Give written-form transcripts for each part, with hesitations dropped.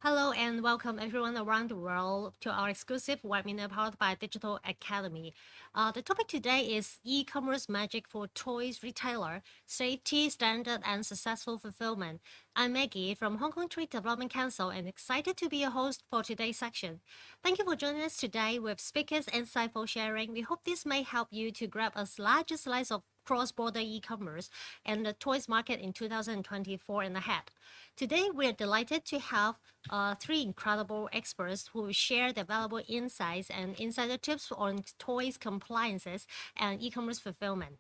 Hello and welcome everyone around the world to our exclusive webinar powered by Digital Academy. The topic today is e-commerce magic for toys retailer, safety, standard, and successful fulfillment. I'm Maggie from Hong Kong Trade Development Council and excited to be your host for today's section. Thank you for joining us today with speakers insightful sharing. We hope this may help you to grab a larger slice of cross-border e-commerce and the toys market in 2024 and ahead. Today, we're delighted to have three incredible experts who will share their valuable insights and insider tips on toys compliances and e-commerce fulfillment.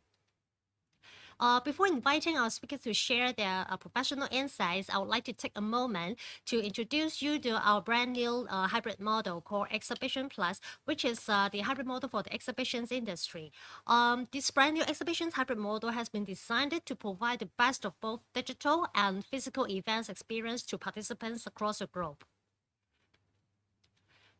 Before inviting our speakers to share their professional insights, I would like to take a moment to introduce you to our brand new hybrid model called Exhibition Plus, which is the hybrid model for the exhibitions industry. This brand new exhibitions hybrid model has been designed to provide the best of both digital and physical events experience to participants across the globe.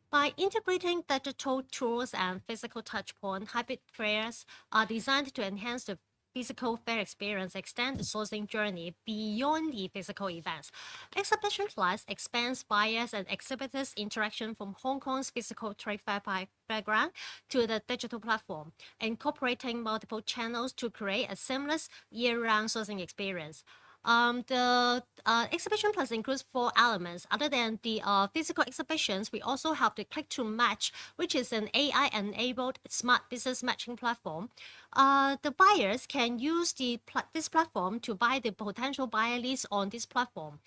By integrating digital tools and physical touchpoint, hybrid fairs are designed to enhance the physical fair experience, extend the sourcing journey beyond the physical events. Exhibition Plus expands buyers and exhibitors' interaction from Hong Kong's physical trade fairground to the digital platform, incorporating multiple channels to create a seamless year-round sourcing experience. The exhibition plus includes four elements. Other than the physical exhibitions, we also have the Click to Match, which is an AI-enabled smart business matching platform. The buyers can use this platform to buy the potential buyer list on this platform,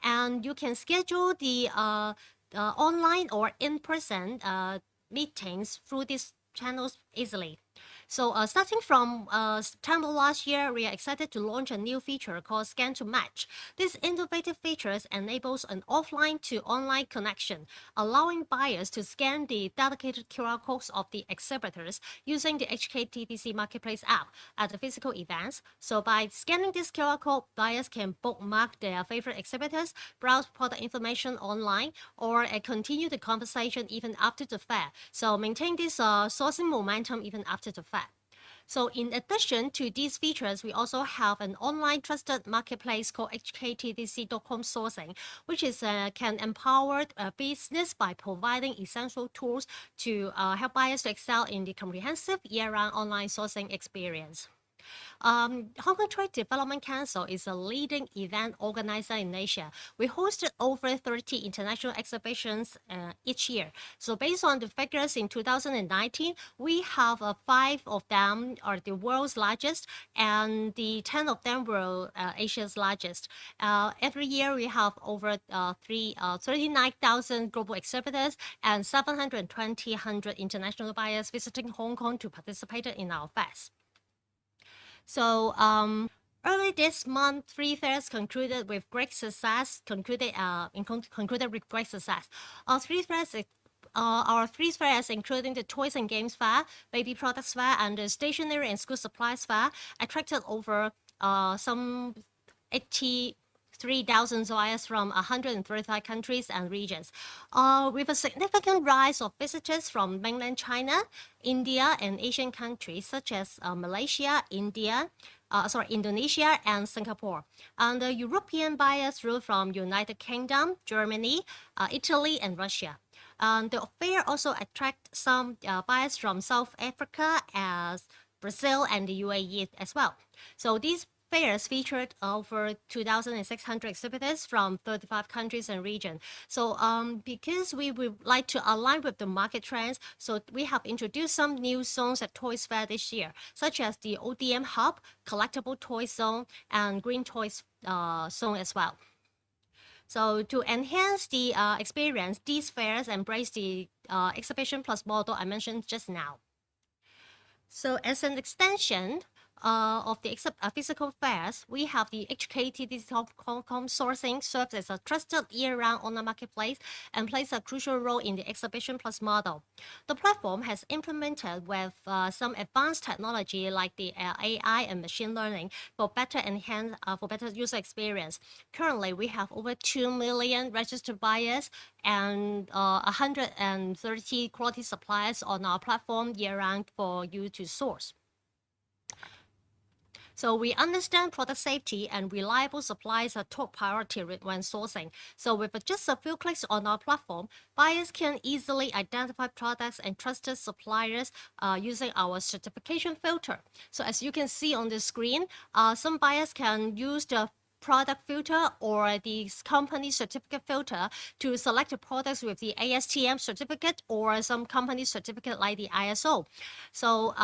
and you can schedule the online or in-person meetings through these channels easily. So starting from September last year, we are excited to launch a new feature called Scan to Match. This innovative feature enables an offline to online connection, allowing buyers to scan the dedicated QR codes of the exhibitors using the HKTDC Marketplace app at the physical events. So by scanning this QR code, buyers can bookmark their favorite exhibitors, browse product information online, or continue the conversation even after the fair. So maintain this sourcing momentum even after the fair. So in addition to these features, we also have an online trusted marketplace called hktdc.com sourcing, which is can empower business by providing essential tools to help buyers to excel in the comprehensive year-round online sourcing experience. Hong Kong Trade Development Council is a leading event organizer in Asia. We hosted over 30 international exhibitions each year. So based on the figures in 2019, we have five of them are the world's largest, and the 10 of them were Asia's largest. Every year, we have over 39,000 global exhibitors and 720 international buyers visiting Hong Kong to participate in our fest. So early this month, three fairs concluded with great success. Concluded with great success. Our three fairs, including the Toys and Games Fair, Baby Products Fair, and the Stationery and School Supplies Fair, attracted over some 83,000 buyers from 135 countries and regions. With a significant rise of visitors from mainland China, India, and Asian countries such as Malaysia, Indonesia, and Singapore. And the European buyers flew from United Kingdom, Germany, Italy, and Russia. The fair also attract some buyers from South Africa, as Brazil, and the UAE as well. So these fairs featured over 2,600 exhibitors from 35 countries and regions. So because we would like to align with the market trends, so we have introduced some new zones at Toys Fair this year, such as the ODM Hub, Collectible Toys Zone, and Green Toys Zone as well. So to enhance the experience, these fairs embrace the Exhibition Plus model I mentioned just now. So as an extension of the physical fairs, we have the HKTDC.com sourcing serves as a trusted year-round online marketplace and plays a crucial role in the Exhibition Plus model. The platform has implemented with some advanced technology like the AI and machine learning for better user experience. Currently, we have over 2 million registered buyers and 130 quality suppliers on our platform year-round for you to source. So we understand product safety and reliable supplies are top priority when sourcing. So with just a few clicks on our platform, buyers can easily identify products and trusted suppliers using our certification filter. So as you can see on the screen, some buyers can use the product filter or the company certificate filter to select the products with the ASTM certificate or some company certificate like the ISO. So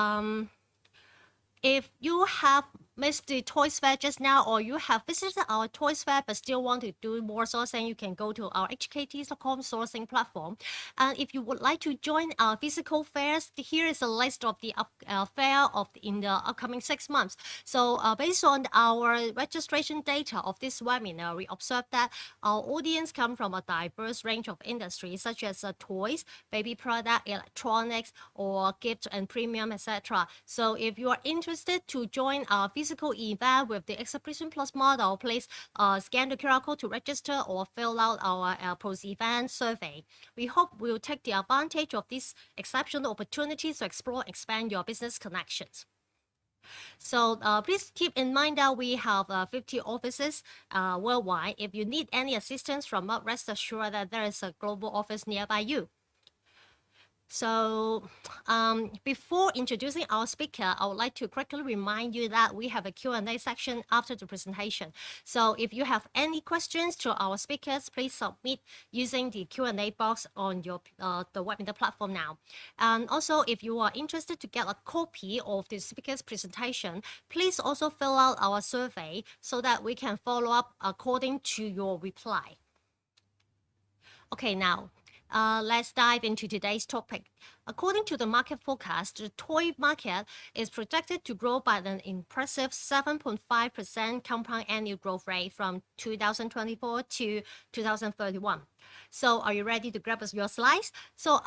if you have missed the Toys Fair just now, or you have visited our Toys Fair but still want to do more sourcing, you can go to our hkt.com sourcing platform. And if you would like to join our physical fairs, here is a list of the fair in the upcoming 6 months. So based on our registration data of this webinar, we observed that our audience come from a diverse range of industries such as toys, baby product, electronics, or gift and premium, etc. So if you are interested to join our physical event with the Exhibition Plus model, please scan the QR code to register or fill out our post-event survey. We hope we'll take the advantage of this exceptional opportunity to explore and expand your business connections. So please keep in mind that we have 50 offices worldwide. If you need any assistance from us, rest assured that there is a global office nearby you. So before introducing our speaker, I would like to quickly remind you that we have a Q&A section after the presentation. So if you have any questions to our speakers, please submit using the Q&A box on your the webinar platform now. And also, if you are interested to get a copy of the speaker's presentation, please also fill out our survey so that we can follow up according to your reply. Okay, now let's dive into today's topic. According to the market forecast, the toy market is projected to grow by an impressive 7.5% compound annual growth rate from 2024 to 2031. So are you ready to grab us your slides? So,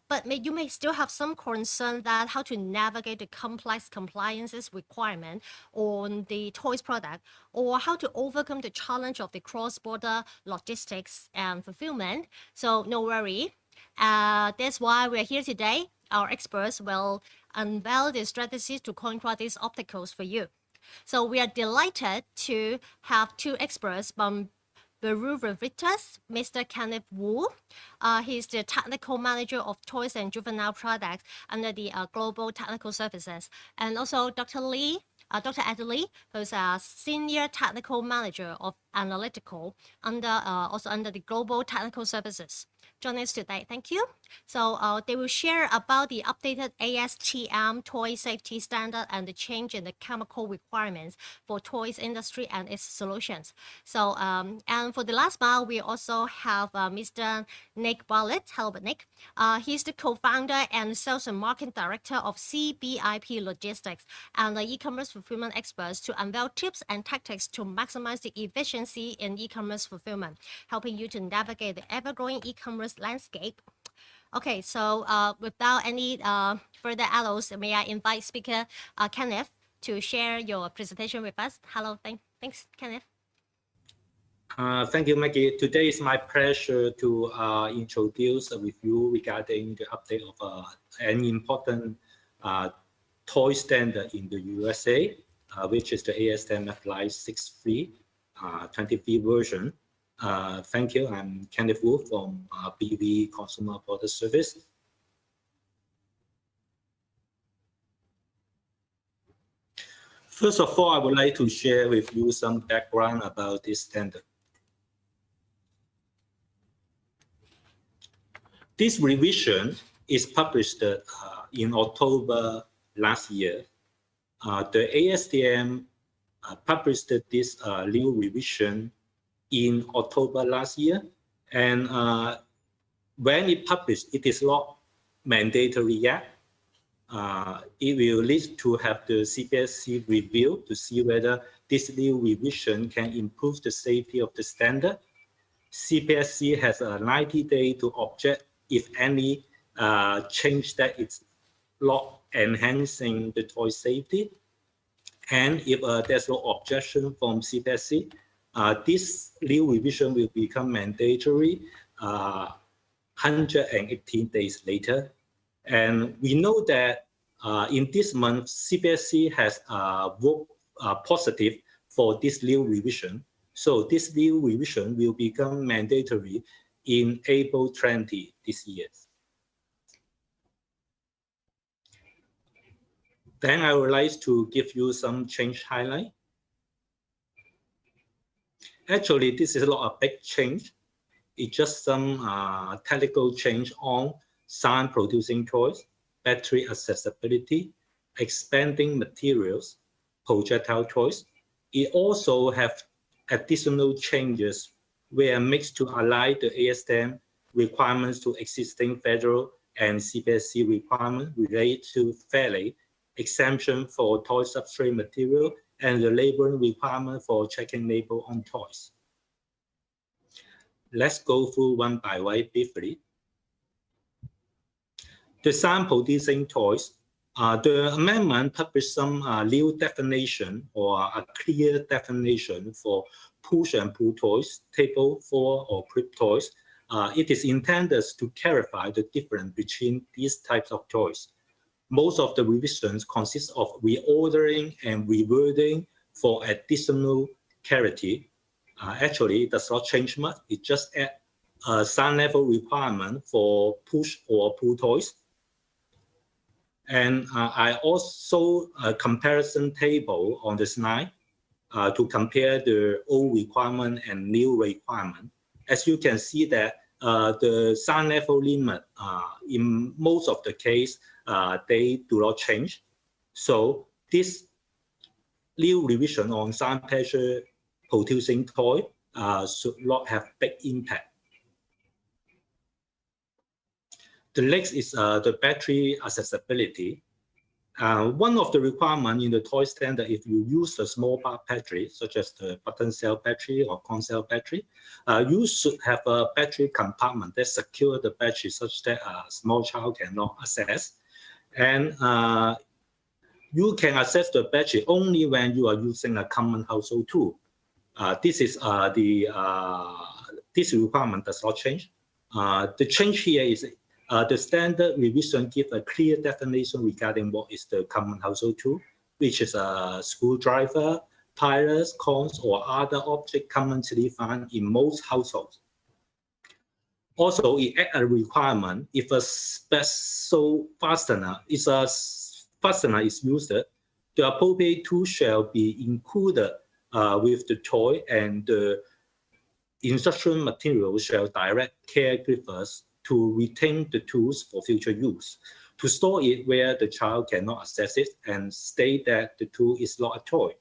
but you may still have some concern that how to navigate the complex compliances requirement on the toys product, or how to overcome the challenge of the cross-border logistics and fulfillment. So no worry. That's why we're here today. Our experts will unveil the strategies to conquer these obstacles for you. So we are delighted to have two experts from Veritas, Mr. Kenneth Woo. He's the technical manager of toys and juvenile products under the Global Technical Services, and also Dr. Ed Lee, who's a senior technical manager of Analytical, also under the Global Technical Services. Join us today. Thank you. So they will share about the updated ASTM toy safety standard and the change in the chemical requirements for toys industry and its solutions. So and for the last mile, we also have Mr. Nick Bartlett. Hello, Nick. He's the co-founder and sales and marketing director of CBIP Logistics and the e-commerce fulfillment experts to unveil tips and tactics to maximize the efficiency in e-commerce fulfillment, helping you to navigate the ever-growing e-commerce landscape. Okay, so without any further ado, may I invite speaker Kenneth to share your presentation with us. Hello, thanks, Kenneth. Thank you, Maggie. Today is my pleasure to introduce with you regarding the update of an important toy standard in the USA, which is the ASTM FLI 6.3 version. Thank you. I'm Kenneth Woo from BV Consumer Product Service. First of all, I would like to share with you some background about this standard. This revision is published in October last year. The ASTM published this new revision in October last year, and when it published, it is not mandatory yet. It will need to have the CPSC review to see whether this new revision can improve the safety of the standard. CPSC has a 90-day to object if any change that it's not enhancing the toy safety. And if there's no objection from CPSC, this new revision will become mandatory 118 days later. And we know that in this month, CPSC has worked positive for this new revision. So this new revision will become mandatory in April 20 this year. Then I would like to give you some change highlight. Actually, this is not a big change. It's just some technical change on sound producing toys, battery accessibility, expanding materials, projectile toys. It also have additional changes where mixed to align the ASTM requirements to existing federal and CBIP requirements related to fairly exemption for toy substrate material and the labeling requirement for checking label on toys. Let's go through one by one briefly. The sound producing toys. The amendment published some new definition or a clear definition for push and pull toys, table, floor, or crib toys. It is intended to clarify the difference between these types of toys. Most of the revisions consist of reordering and rewording for additional clarity. Actually, it does not change much. It just adds a sound level requirement for push or pull toys. And I also a comparison table on the slide to compare the old requirement and new requirement. As you can see that the sound level limit in most of the case, they do not change. So this new revision on sound pressure producing toy should not have big impact. The next is the battery accessibility. One of the requirements in the toy standard, if you use a small part battery, such as the button cell battery or con cell battery, you should have a battery compartment that secures the battery such that a small child cannot access. And you can access the battery only when you are using a common household tool. This requirement does not change. The change here is the standard revision gives a clear definition regarding what is the common household tool, which is a screwdriver, pliers, cones, or other objects commonly found in most households. Also, it adds a requirement if a special fastener is used, the appropriate tool shall be included with the toy, and the instruction material shall direct caregivers to retain the tools for future use, to store it where the child cannot access it, and state that the tool is not a toy.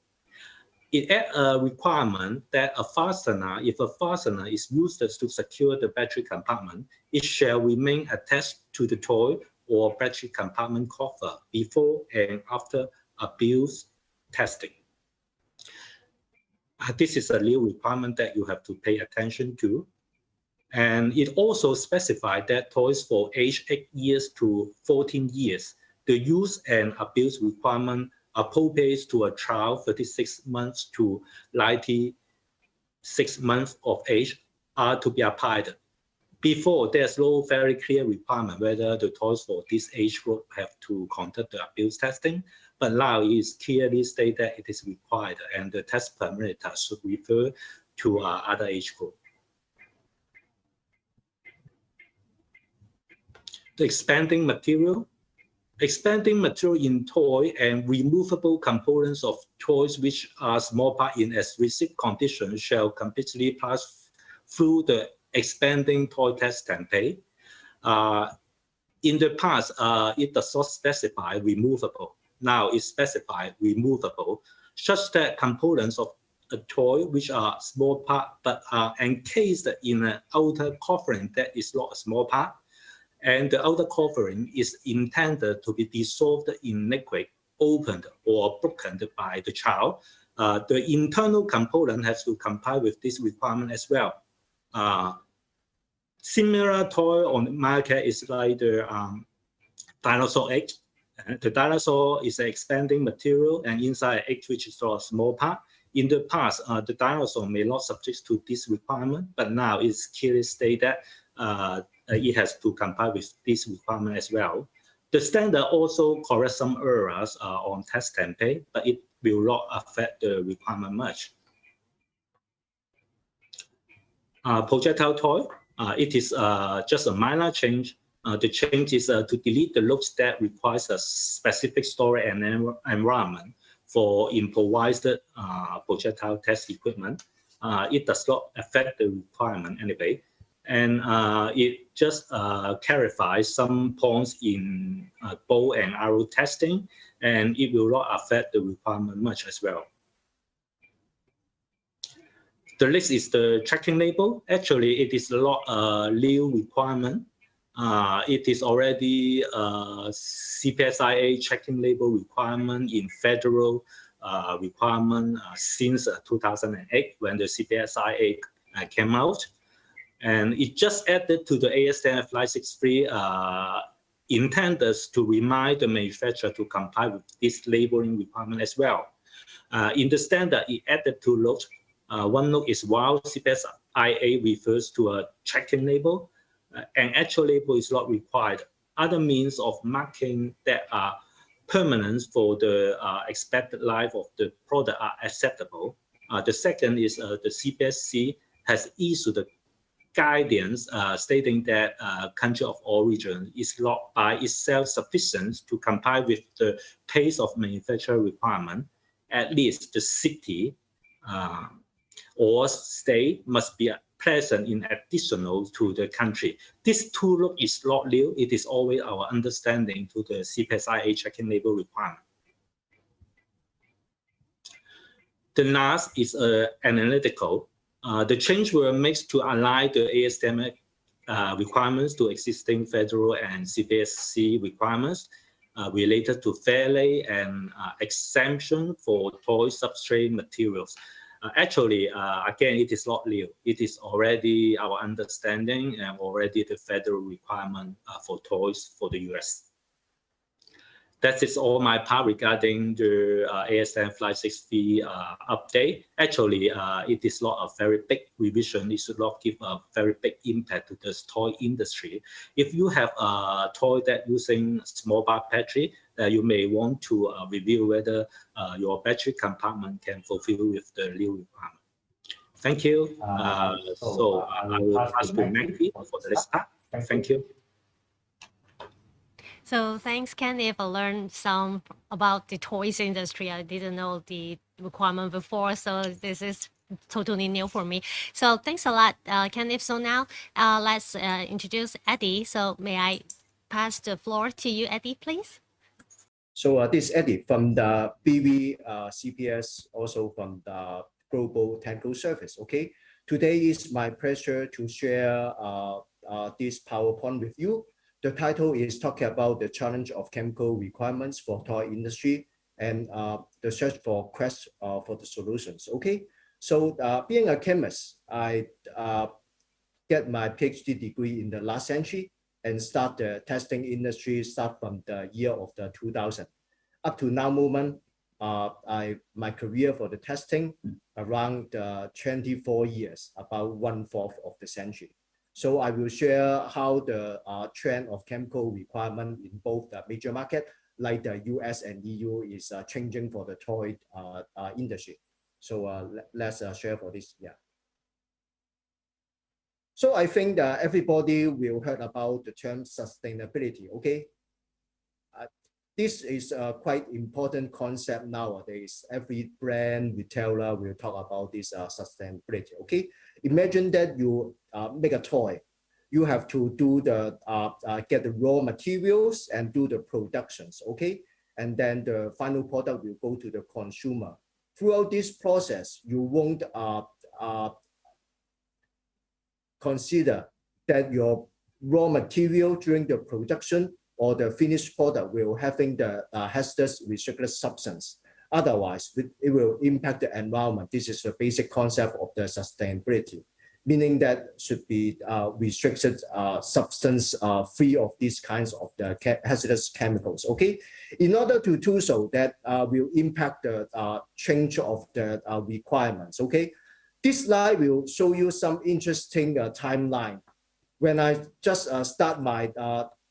It adds a requirement that if a fastener is used to secure the battery compartment, it shall remain attached to the toy or battery compartment cover before and after abuse testing. This is a new requirement that you have to pay attention to. And it also specified that toys for age 8 years to 14 years, the use and abuse requirement appropriate to a child 36 months to 96 months of age are to be applied. Before, there's no very clear requirement whether the toys for this age group have to conduct the abuse testing, but now it is clearly stated that it is required, and the test parameter should refer to other age group. The expanding material. Expanding material in toy and removable components of toys which are small part in as-received condition shall completely pass through the expanding toy test template. In the past, it does not specify removable. Now it specifies removable, such that components of a toy which are small part but are encased in an outer covering that is not a small part, and the outer covering is intended to be dissolved in liquid, opened or broken by the child. The internal component has to comply with this requirement as well. Similar toy on the market is like the dinosaur egg. The dinosaur is an expanding material, and inside an egg which is a small part. In the past, the dinosaur may not subject to this requirement, but now it's clearly stated it has to comply with this requirement as well. The standard also corrects some errors on test template, but it will not affect the requirement much. Projectile toy, it is just a minor change. The change is to delete the loops that requires a specific storage and environment for improvised projectile test equipment. It does not affect the requirement anyway. And it just clarifies some points in bow and arrow testing, and it will not affect the requirement much as well. The next is the tracking label. Actually, it is not a new requirement. It is already a CPSIA tracking label requirement in federal requirement since 2008 when the CPSIA came out. And it just added to the ASTM Fly63 intended to remind the manufacturer to comply with this labeling requirement as well. In the standard, it added two notes. One note is while CPSIA refers to a tracking label, an actual label is not required. Other means of marking that are permanent for the expected life of the product are acceptable. The second is the CPSC has issued a guidance stating that country of origin is not by itself sufficient to comply with the pace of manufacturer requirement. At least the city or state must be present in additional to the country. This tool is not new. It is always our understanding to the CPSIA tracking label requirement. The last is analytical. The change were made to align the ASTM requirements to existing federal and CPSC requirements related to fair lay and exemption for toy substrate materials. Actually, again, it is not new. It is already our understanding and already the federal requirement for toys for the US. That is all my part regarding the ASTM Fly63 update. Actually, it is not a very big revision. It should not give a very big impact to the toy industry. If you have a toy that using small bar battery, you may want to review whether your battery compartment can fulfill with the new requirement. Thank you. So I will pass to Maggie for the next part. Thank you. So thanks, Kenneth. I learned some about the toys industry. I didn't know the requirement before, so this is totally new for me. So thanks a lot, Kenneth. So now let's introduce Eddie. So may I pass the floor to you, Eddie, please? So this is Eddie from the BV CPS, also from the Global Technical Service. Okay, today is my pleasure to share this PowerPoint with you. The title is talking about the challenge of chemical requirements for toy industry and the search for quest for the solutions. Okay, so being a chemist, I get my PhD degree in the last century and start the testing industry start from the year of the 2000. Up to now moment, my career for the testing around 24 years, about 1/4 of the century. So I will share how the trend of chemical requirement in both the major market, like the US and EU, is changing for the toy industry. So let's share for this. Yeah. So I think that everybody will heard about the term sustainability. Okay. This is a quite important concept nowadays. Every brand retailer will talk about this sustainability. Okay, imagine that you make a toy, you have to do the get the raw materials and do the productions. Okay, and then the final product will go to the consumer. Throughout this process, you won't consider that your raw material during the production or the finished product will having the hazardous recycled substance. Otherwise, it will impact the environment. This is the basic concept of the sustainability, meaning that should be restricted substance free of these kinds of the hazardous chemicals. Okay, in order to do so, that will impact the change of the requirements. Okay, this slide will show you some interesting timeline. When I just start my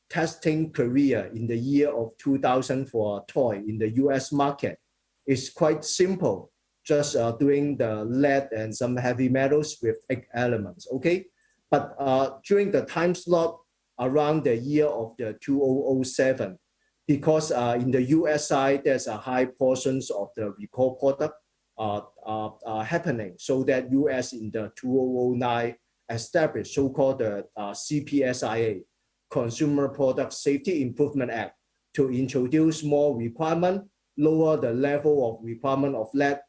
testing career in the year of 2000 for a toy in the US market, is quite simple, just doing the lead and some heavy metals with 8 elements, okay? But during the time slot around the year of the 2007, because in the US side, there's a high portions of the recall product happening, so that US in the 2009 established so-called the CPSIA, Consumer Product Safety Improvement Act, to introduce more requirement, lower the level of requirement of lead,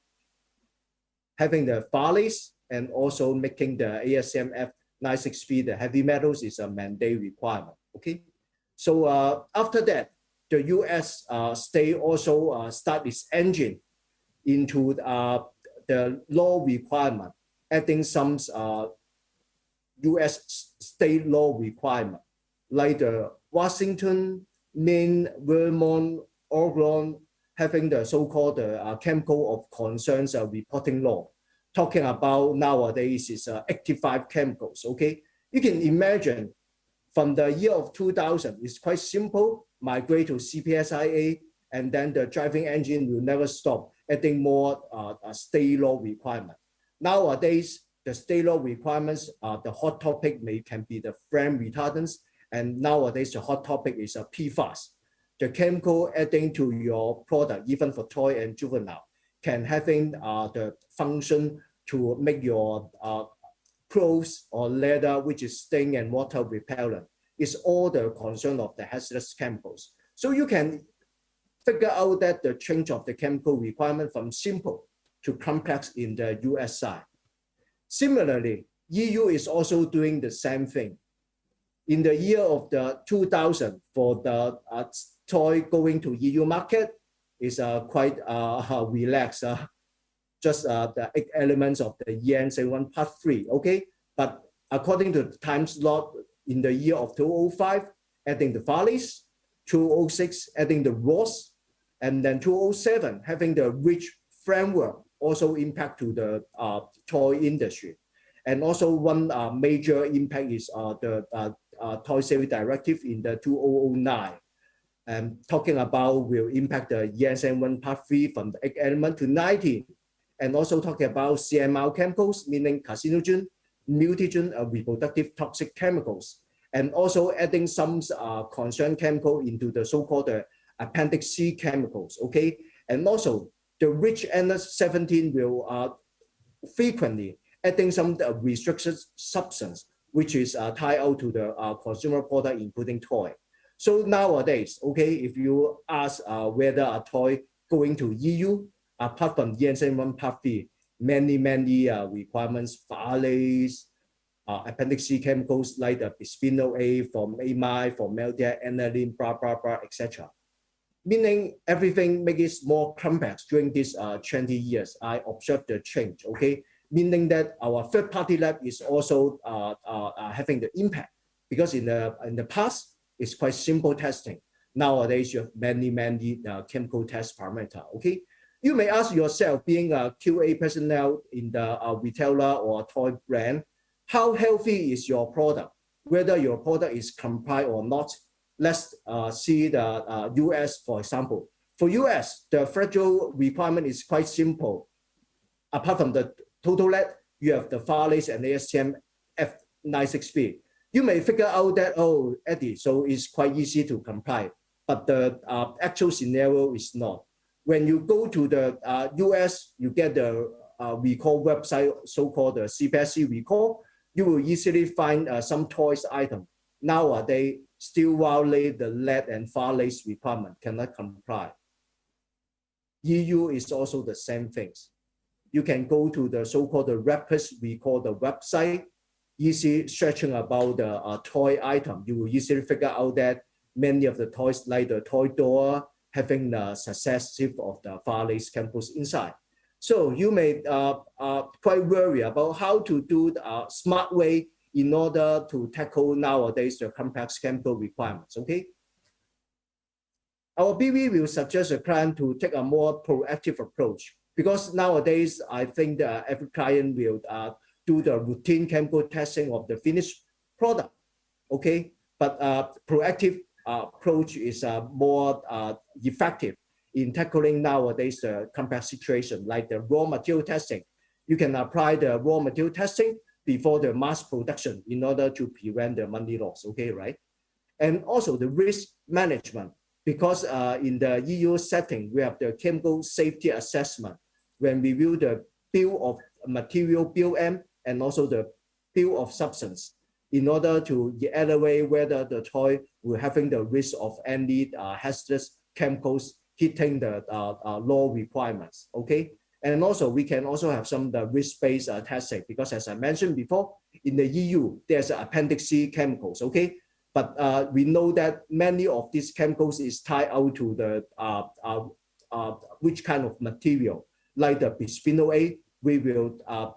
having the phthalate, and also making the ASTM F96V, the heavy metals, is a mandate requirement, okay? So after that, the US state also start its engine into the law requirement, adding some US state law requirement, like the Washington, Maine, Vermont, Oregon, having the so-called chemical of concerns reporting law. Talking about nowadays is 85 chemicals, okay? You can imagine from the year of 2000, it's quite simple, migrate to CPSIA, and then the driving engine will never stop, adding more state law requirement. Nowadays, the state law requirements, the hot topic can be the flame retardants, and nowadays the hot topic is PFAS. The chemical adding to your product, even for toy and juvenile, can having the function to make your clothes or leather, which is stain and water repellent. It's all the concern of the hazardous chemicals. So you can figure out that the change of the chemical requirement from simple to complex in the US side. Similarly, EU is also doing the same thing. In the year of the 2000, for the toy going to EU market, is quite relaxed. Just the 8 elements of the EN71 Part 3, okay? But according to the time slot, in the year of 2005, adding the phthalates, 2006, adding the ROS, and then 2007, having the REACH framework also impact to the toy industry. And also one major impact is the Toy Safety Directive in the 2009. Talking about will impact the EN71 Part 3 from the 8 element to 19. And also talking about CMR chemicals, meaning carcinogen, mutagen, reproductive toxic chemicals. And also adding some concern chemical into the so-called Appendix C chemicals, okay? And also the REACH N17 will frequently adding some restricted substance, which is tied out to the consumer product, including toy. So nowadays, okay, if you ask whether a toy going to EU, apart from EN71 Part 3, many requirements, phthalates, Appendix C chemicals like the bisphenol A, formamide, formaldehyde, aniline, blah, blah, blah, etc. Meaning everything makes it more complex during these 20 years. I observed the change, okay? Meaning that our third-party lab is also having the impact, because in the past, it's quite simple testing. Nowadays, you have many chemical test parameter, okay? You may ask yourself, being a QA personnel in the retailer or toy brand, how healthy is your product? Whether your product is compliant or not. Let's see the US, for example. For US, the fragile requirement is quite simple. Apart from the total lead, you have the phthalates and ASTM F96V. You may figure out that, oh, Eddie, so it's quite easy to comply, but the actual scenario is not. When you go to the US, you get the recall website, so-called the CBIP recall, you will easily find some toys item. Nowadays, still violate the lead and phthalates requirement, cannot comply. EU is also the same things. You can go to the so-called the rapid recall the website, easy searching about the toy item. You will easily figure out that many of the toys, like the toy door, having the successive of the phthalates chemicals inside. So you may quite worry about how to do the smart way in order to tackle nowadays the complex chemical requirements, okay? Our BV will suggest a client to take a more proactive approach, because nowadays I think that every client will do the routine chemical testing of the finished product, okay? But proactive approach is more effective in tackling nowadays the complex situation like the raw material testing. You can apply the raw material testing before the mass production in order to prevent the money loss, okay, right? And also the risk management, because in the EU setting, we have the chemical safety assessment when we view the bill of material, BOM, and also the bill of substance in order to evaluate whether the toy will having the risk of any hazardous chemicals hitting the law requirements, okay? And also we can also have some the risk-based testing, because as I mentioned before, in the EU, there's Appendix C chemicals, okay? But we know that many of these chemicals is tied out to the which kind of material, like the bisphenol A, we will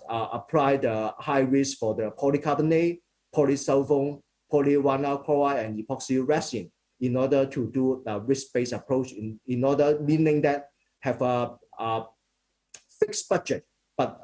apply the high risk for the polycarbonate, polysulfone, polyvinyl chloride, and epoxy resin in order to do the risk-based approach in order, meaning that have a fixed budget, but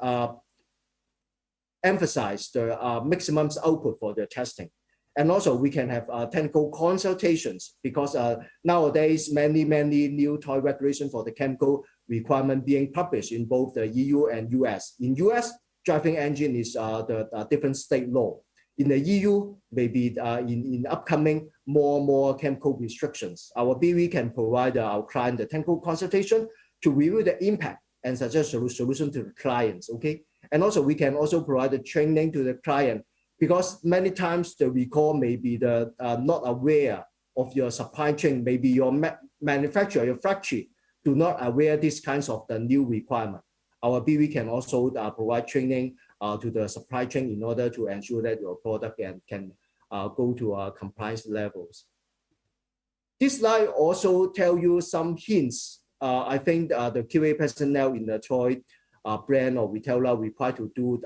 emphasize the maximum output for the testing. And also we can have technical consultations, because nowadays many new toy regulation for the chemical requirement being published in both the EU and US. In US, driving engine is the different state law. In the EU, maybe in upcoming more chemical restrictions. Our BV can provide our client the technical consultation to review the impact and suggest a solution to the clients, okay? And also we can also provide the training to the client, because many times the recall may be the not aware of your supply chain, maybe your manufacturer, your factory do not aware these kinds of the new requirement. Our BV can also provide training to the supply chain in order to ensure that your product can go to compliance levels. This slide also tell you some hints. I think the QA personnel in the toy brand or retailer required to do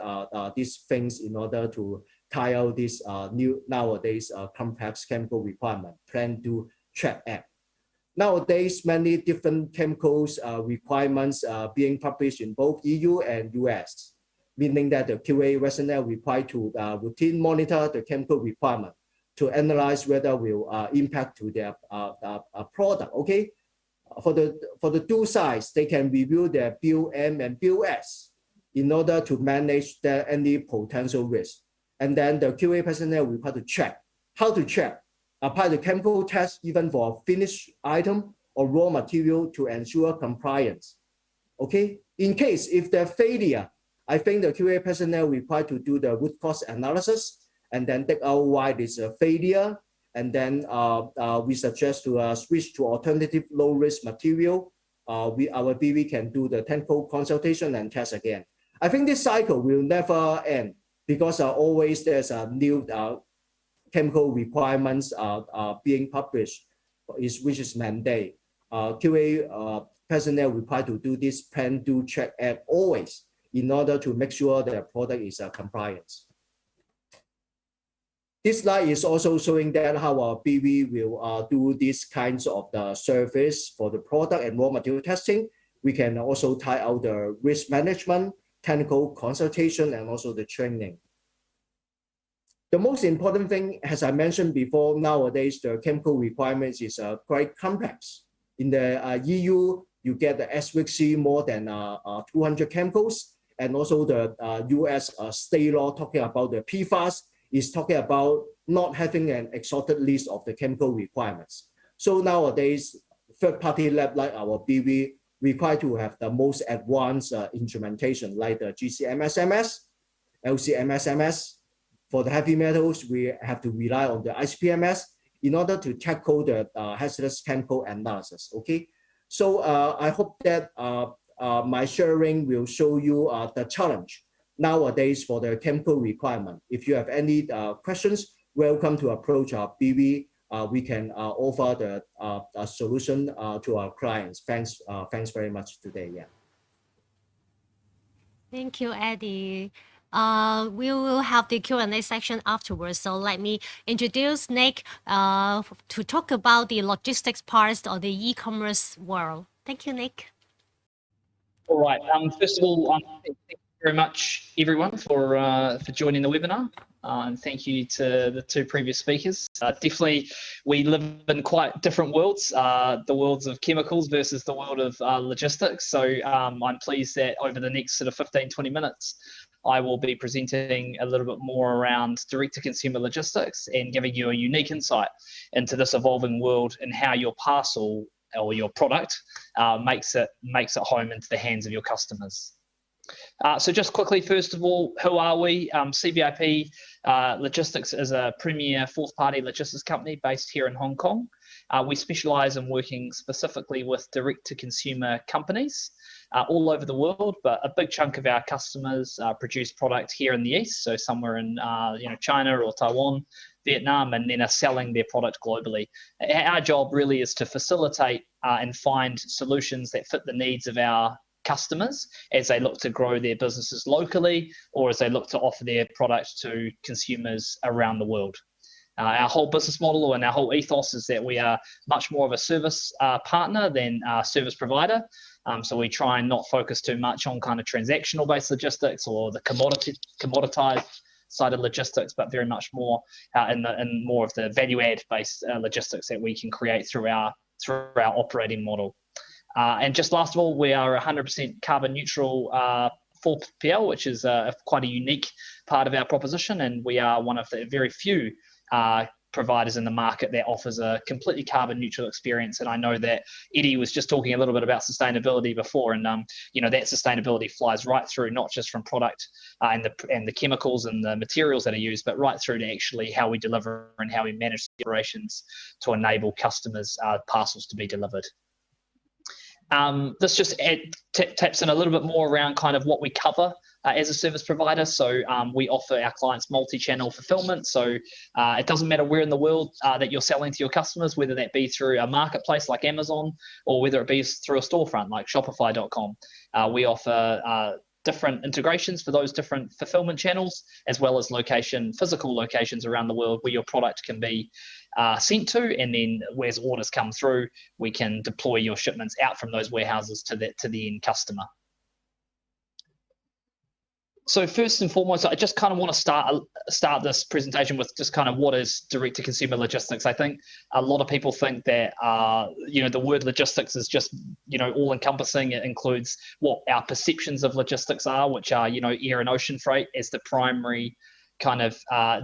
these things in order to tie out this new nowadays complex chemical requirement, plan, do, check, act. Nowadays, many different chemicals requirements being published in both EU and US, meaning that the QA personnel required to routine monitor the chemical requirement to analyze whether will impact to their product, okay? For the do sides, they can review their BOM and BOS in order to manage any potential risk. And then the QA personnel required to check. How to check? Apply the chemical test even for a finished item or raw material to ensure compliance. Okay? In case if the failure, I think the QA personnel required to do the root cause analysis and then take out why this failure. And then we suggest to switch to alternative low-risk material. Our BV can do the technical consultation and test again. I think this cycle will never end, because always there's a new chemical requirements being published, which is mandate. QA personnel required to do this plan, do, check, act always in order to make sure the product is compliant. This slide is also showing that how our BV will do these kinds of the service for the product and raw material testing. We can also tie out the risk management, technical consultation, and also the training. The most important thing, as I mentioned before, nowadays the chemical requirements is quite complex. In the EU, you get the SWC more than 200 chemicals, and also the US state law talking about the PFAS is talking about not having an exhausted list of the chemical requirements. So nowadays, third-party lab like our BV required to have the most advanced instrumentation like the GCMSMS, LCMSMS. For the heavy metals, we have to rely on the ICP-MS in order to tackle the hazardous chemical analysis, okay? So I hope that my sharing will show you the challenge nowadays for the chemical requirement. If you have any questions, welcome to approach our BV. We can offer the a solution to our clients. Thanks very much today. Yeah. Thank you, Eddie. We will have the Q&A section afterwards. So let me introduce Nick to talk about the logistics parts of the e-commerce world. Thank you, Nick. All right. First of all, thank you very much, everyone, for joining the webinar. And thank you to the two previous speakers. Definitely, we live in quite different worlds, the worlds of chemicals versus the world of logistics. So I'm pleased that over the next sort of 15, 20 minutes, I will be presenting a little bit more around direct-to-consumer logistics and giving you a unique insight into this evolving world and how your parcel or your product makes it home into the hands of your customers. So just quickly, first of all, who are we? CBIP Logistics is a premier fourth-party logistics company based here in Hong Kong. We specialize in working specifically with direct-to-consumer companies all over the world, but a big chunk of our customers produce product here in the East, so somewhere in China or Taiwan, Vietnam, and then are selling their product globally. Our job really is to facilitate and find solutions that fit the needs of our customers as they look to grow their businesses locally or as they look to offer their product to consumers around the world. Our whole business model and our whole ethos is that we are much more of a service partner than a service provider. So we try and not focus too much on kind of transactional based logistics or the commoditized side of logistics, but very much more in more of the value add based logistics that we can create through our operating model. And just last of all, we are 100% carbon neutral 4PL, which is quite a unique part of our proposition. And we are one of the very few providers in the market that offers a completely carbon neutral experience. And I know that Eddie was just talking a little bit about sustainability before, and that sustainability flies right through, not just from product and the chemicals and the materials that are used, but right through to actually how we deliver and how we manage the operations to enable customers' parcels to be delivered. This just taps in a little bit more around kind of what we cover as a service provider. So we offer our clients multi-channel fulfillment. So it doesn't matter where in the world that you're selling to your customers, whether that be through a marketplace like Amazon or whether it be through a storefront like Shopify.com. We offer different integrations for those different fulfillment channels, as well as physical locations around the world where your product can be sent to, and then as orders come through, we can deploy your shipments out from those warehouses to the end customer. So first and foremost, I just kind of want to start this presentation with just kind of what is direct-to-consumer logistics. I think a lot of people think that the word logistics is just all-encompassing. It includes what our perceptions of logistics are, which are air and ocean freight as the primary kind of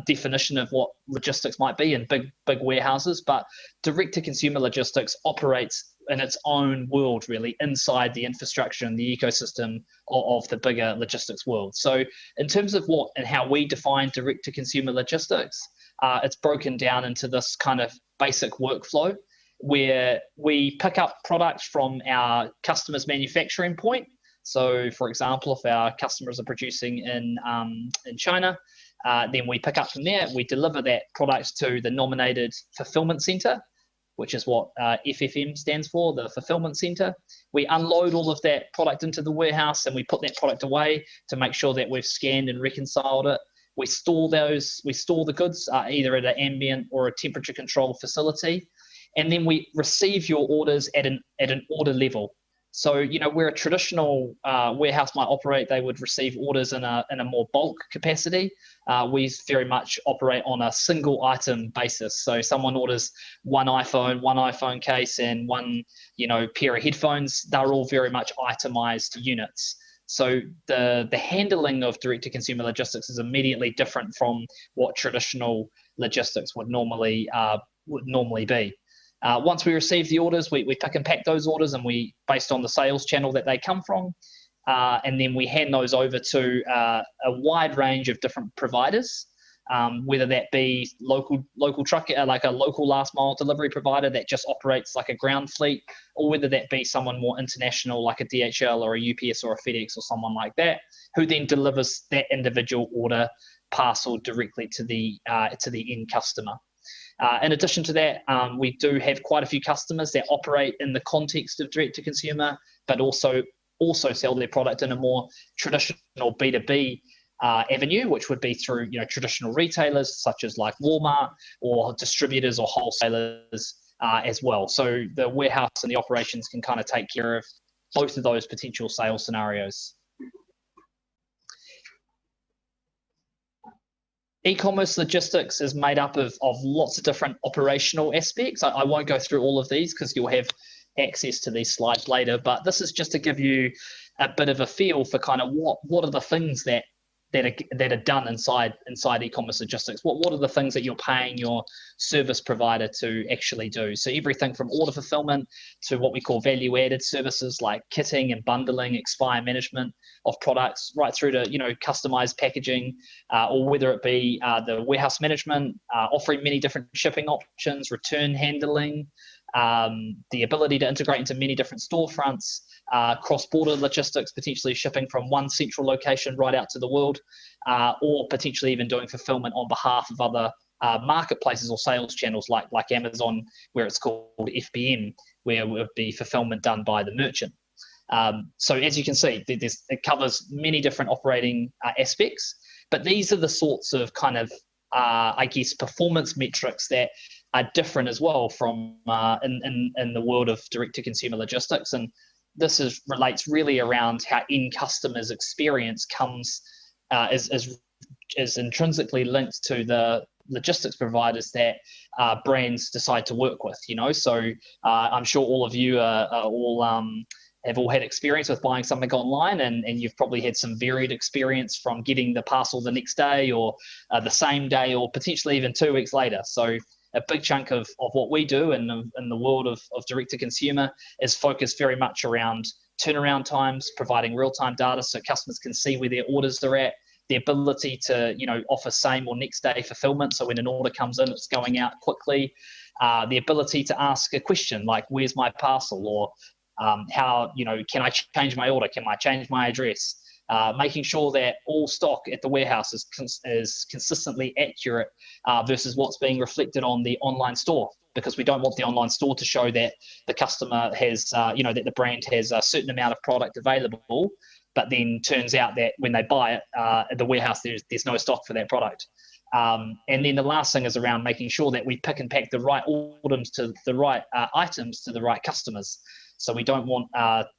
definition of what logistics might be in big warehouses. But direct-to-consumer logistics operates in its own world, really, inside the infrastructure and the ecosystem of the bigger logistics world. So in terms of what and how we define direct-to-consumer logistics, it's broken down into this kind of basic workflow where we pick up product from our customer's manufacturing point. So, for example, if our customers are producing in China, then we pick up from there, we deliver that product to the nominated fulfillment center, which is what FFM stands for, the fulfillment center. We unload all of that product into the warehouse and we put that product away to make sure that we've scanned and reconciled it. We store the goods either at an ambient or a temperature controlled facility. And then we receive your orders at an order level. So, where a traditional warehouse might operate, they would receive orders in a more bulk capacity. We very much operate on a single item basis. So someone orders one iPhone case, and one, pair of headphones. They're all very much itemized units. So the handling of direct-to-consumer logistics is immediately different from what traditional logistics would normally be. Once we receive the orders, we pick and pack those orders, and we, based on the sales channel that they come from, and then we hand those over to a wide range of different providers, whether that be local truck, like a local last mile delivery provider that just operates like a ground fleet, or whether that be someone more international like a DHL or a UPS or a FedEx or someone like that, who then delivers that individual order parcel directly to the end customer. In addition to that, we do have quite a few customers that operate in the context of direct-to-consumer, but also sell their product in a more traditional B2B avenue, which would be through traditional retailers such as like Walmart, or distributors or wholesalers as well. So the warehouse and the operations can kind of take care of both of those potential sales scenarios. E-commerce logistics is made up of lots of different operational aspects. I won't go through all of these because you'll have access to these slides later, but this is just to give you a bit of a feel for kind of what are the things that are done inside e-commerce logistics. What are the things that you're paying your service provider to actually do? So everything from order fulfillment to what we call value-added services like kitting and bundling, expire management of products, right through to customized packaging, or whether it be the warehouse management, offering many different shipping options, return handling, the ability to integrate into many different storefronts, cross-border logistics, potentially shipping from one central location right out to the world, or potentially even doing fulfillment on behalf of other marketplaces or sales channels like Amazon, where it's called FBM, where it would be fulfillment done by the merchant. So as you can see, it covers many different operating aspects, but these are the sorts of kind of, I guess, performance metrics that are different as well from in the world of direct-to-consumer logistics. And this relates really around how end customers' experience is intrinsically linked to the logistics providers that brands decide to work with. So I'm sure all of you have all had experience with buying something online, and you've probably had some varied experience from getting the parcel the next day or the same day or potentially even 2 weeks later. So a big chunk of what we do in the world of direct-to-consumer is focused very much around turnaround times, providing real-time data so customers can see where their orders are at, the ability to offer same or next day fulfillment, so when an order comes in, it's going out quickly, the ability to ask a question like, where's my parcel, or how, can I change my order, can I change my address, making sure that all stock at the warehouse is consistently accurate versus what's being reflected on the online store, because we don't want the online store to show that the customer has, that the brand has a certain amount of product available, but then turns out that when they buy it at the warehouse, there's no stock for that product. And then the last thing is around making sure that we pick and pack the right items to the right customers. So we don't want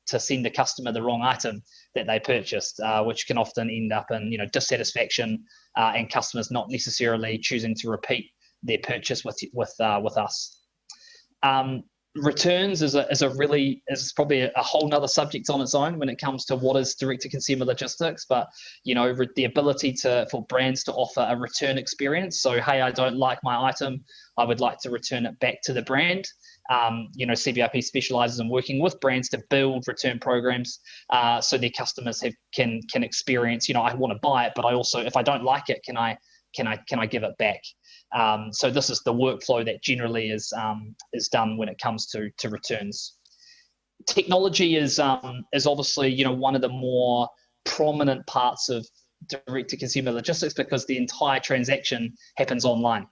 to send the customer the wrong item that they purchased, which can often end up in dissatisfaction and customers not necessarily choosing to repeat their purchase with us. Returns is probably a whole nother subject on its own when it comes to what is direct-to-consumer logistics, but the ability for brands to offer a return experience. So, hey, I don't like my item, I would like to return it back to the brand. CBIP specializes in working with brands to build return programs so their customers can experience, I want to buy it, but I also, if I don't like it, can I give it back? So this is the workflow that generally is done when it comes to returns. Technology is obviously one of the more prominent parts of direct-to-consumer logistics because the entire transaction happens online.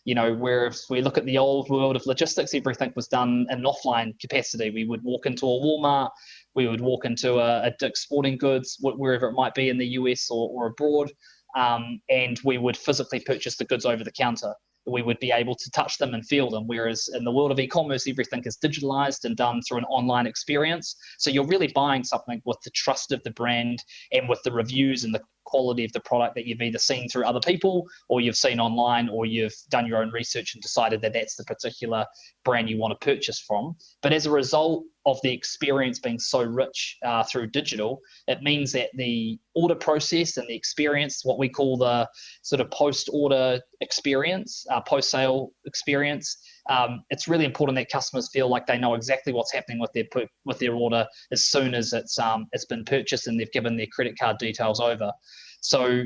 Where if we look at the old world of logistics, everything was done in an offline capacity. We would walk into a Walmart, we would walk into a Dick's Sporting Goods, wherever it might be in the US or abroad, and we would physically purchase the goods over the counter. We would be able to touch them and feel them, whereas in the world of e-commerce, everything is digitalized and done through an online experience. So you're really buying something with the trust of the brand and with the reviews and the quality of the product that you've either seen through other people or you've seen online, or you've done your own research and decided that that's the particular brand you want to purchase from. But as a result of the experience being so rich through digital, it means that the order process and the experience, what we call the sort of post-order experience, post-sale experience, it's really important that customers feel like they know exactly what's happening with their order as soon as it's been purchased and they've given their credit card details over. So,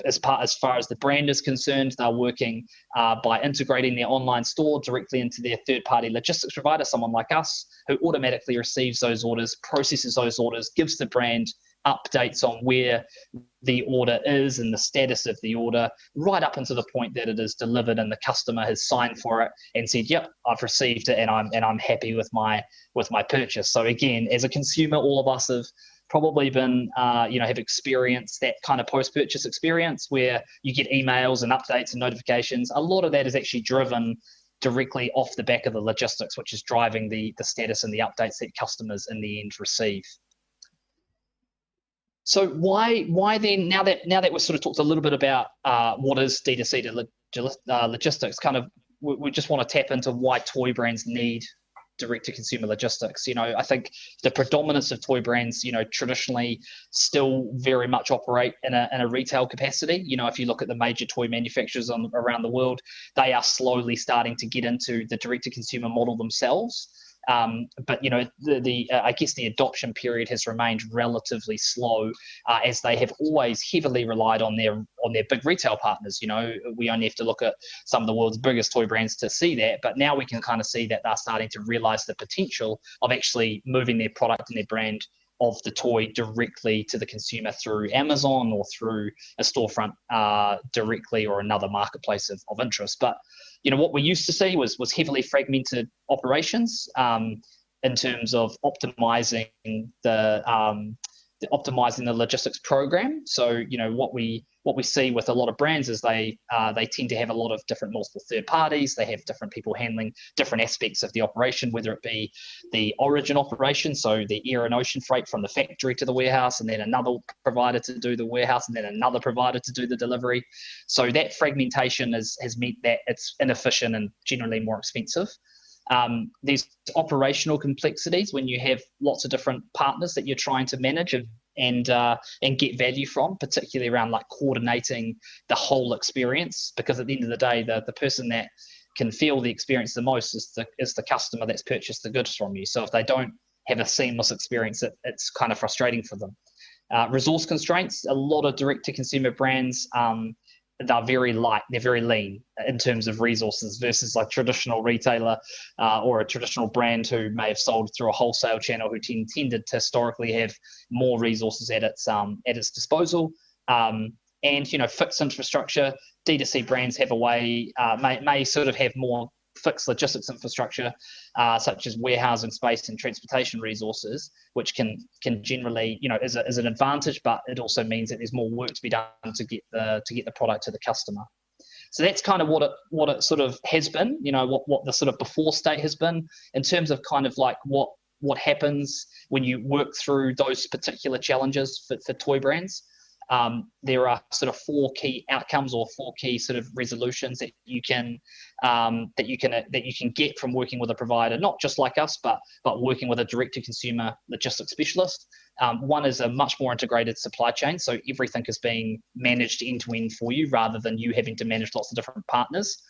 as far as the brand is concerned, they're working by integrating their online store directly into their third-party logistics provider, someone like us, who automatically receives those orders, processes those orders, gives the brand updates on where the order is and the status of the order, right up until the point that it is delivered and the customer has signed for it and said, "Yep, I've received it and I'm happy with my purchase." So again, as a consumer, all of us have probably been, have experienced that kind of post-purchase experience where you get emails and updates and notifications. A lot of that is actually driven directly off the back of the logistics, which is driving the status and the updates that customers in the end receive. So why then, now that we've sort of talked a little bit about what is D2C logistics, kind of we just want to tap into why toy brands need direct-to-consumer logistics. I think the predominance of toy brands, traditionally still very much operate in a retail capacity. If you look at the major toy manufacturers around the world, they are slowly starting to get into the direct-to-consumer model themselves. But I guess the adoption period has remained relatively slow, as they have always heavily relied on their big retail partners. We only have to look at some of the world's biggest toy brands to see that. But now we can kind of see that they're starting to realize the potential of actually moving their product and their brand of the toy directly to the consumer through Amazon or through a storefront directly, or another marketplace of interest. But what we used to see was heavily fragmented operations in terms of optimizing the logistics program. So what we see with a lot of brands is they tend to have a lot of multiple third parties. They have different people handling different aspects of the operation, whether it be the origin operation, so the air and ocean freight from the factory to the warehouse, and then another provider to do the warehouse, and then another provider to do the delivery. So that fragmentation has meant that it's inefficient and generally more expensive. There's operational complexities when you have lots of different partners that you're trying to manage and get value from, particularly around like coordinating the whole experience, because at the end of the day, the person that can feel the experience the most is the customer that's purchased the goods from you. So if they don't have a seamless experience, it's kind of frustrating for them. Resource constraints. A lot of direct-to-consumer brands, they're very light, they're very lean in terms of resources versus like traditional retailer or a traditional brand who may have sold through a wholesale channel, who tended to historically have more resources at its disposal. And fixed infrastructure. D2C brands have a way, may sort of have more fixed logistics infrastructure, such as warehousing space and transportation resources, which can generally, is an advantage, but it also means that there's more work to be done to get the product to the customer. So that's kind of what it sort of has been, what the sort of before state has been, in terms of kind of like what happens when you work through those particular challenges for toy brands. There are sort of 4 key outcomes, or 4 key sort of resolutions that you can get from working with a provider, not just like us, but working with a direct-to-consumer logistics specialist. One is a much more integrated supply chain, so everything is being managed end-to-end for you, rather than you having to manage lots of different partners.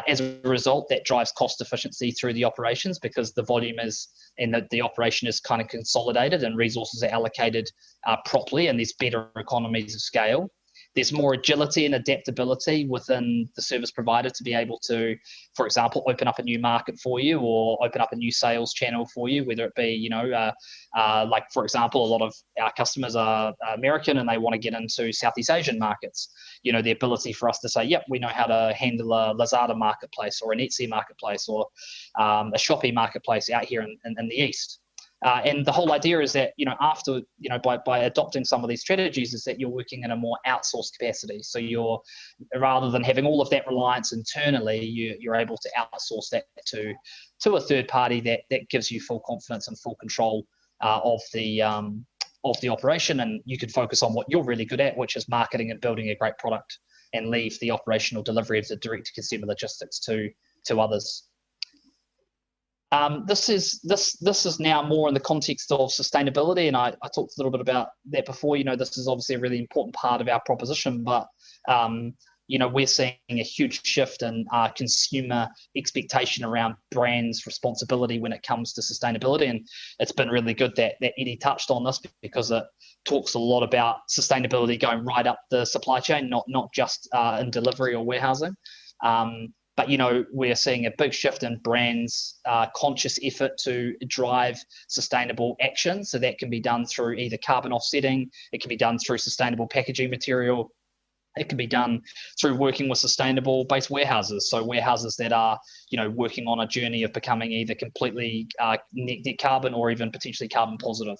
As a result, that drives cost efficiency through the operations, because the volume is, and the operation is kind of consolidated and resources are allocated properly, and there's better economies of scale. There's more agility and adaptability within the service provider to be able to, for example, open up a new market for you, or open up a new sales channel for you, whether it be, like, for example, a lot of our customers are American and they want to get into Southeast Asian markets. The ability for us to say, yep, we know how to handle a Lazada marketplace, or an Etsy marketplace, or a Shopee marketplace out here in the East. And the whole idea is that, after, by adopting some of these strategies, is that you're working in a more outsourced capacity. So rather than having all of that reliance internally, you're able to outsource that to a third party that gives you full confidence and full control of the operation. And you can focus on what you're really good at, which is marketing and building a great product, and leave the operational delivery of the direct-to-consumer logistics to others. This is now more in the context of sustainability, and I talked a little bit about that before. This is obviously a really important part of our proposition, but we're seeing a huge shift in consumer expectation around brands' responsibility when it comes to sustainability, and it's been really good that Eddie touched on this, because it talks a lot about sustainability going right up the supply chain, not just in delivery or warehousing. But, we're seeing a big shift in brands' conscious effort to drive sustainable action. So that can be done through either carbon offsetting, it can be done through sustainable packaging material, it can be done through working with sustainable-based warehouses. So warehouses that are, working on a journey of becoming either completely net carbon, or even potentially carbon positive.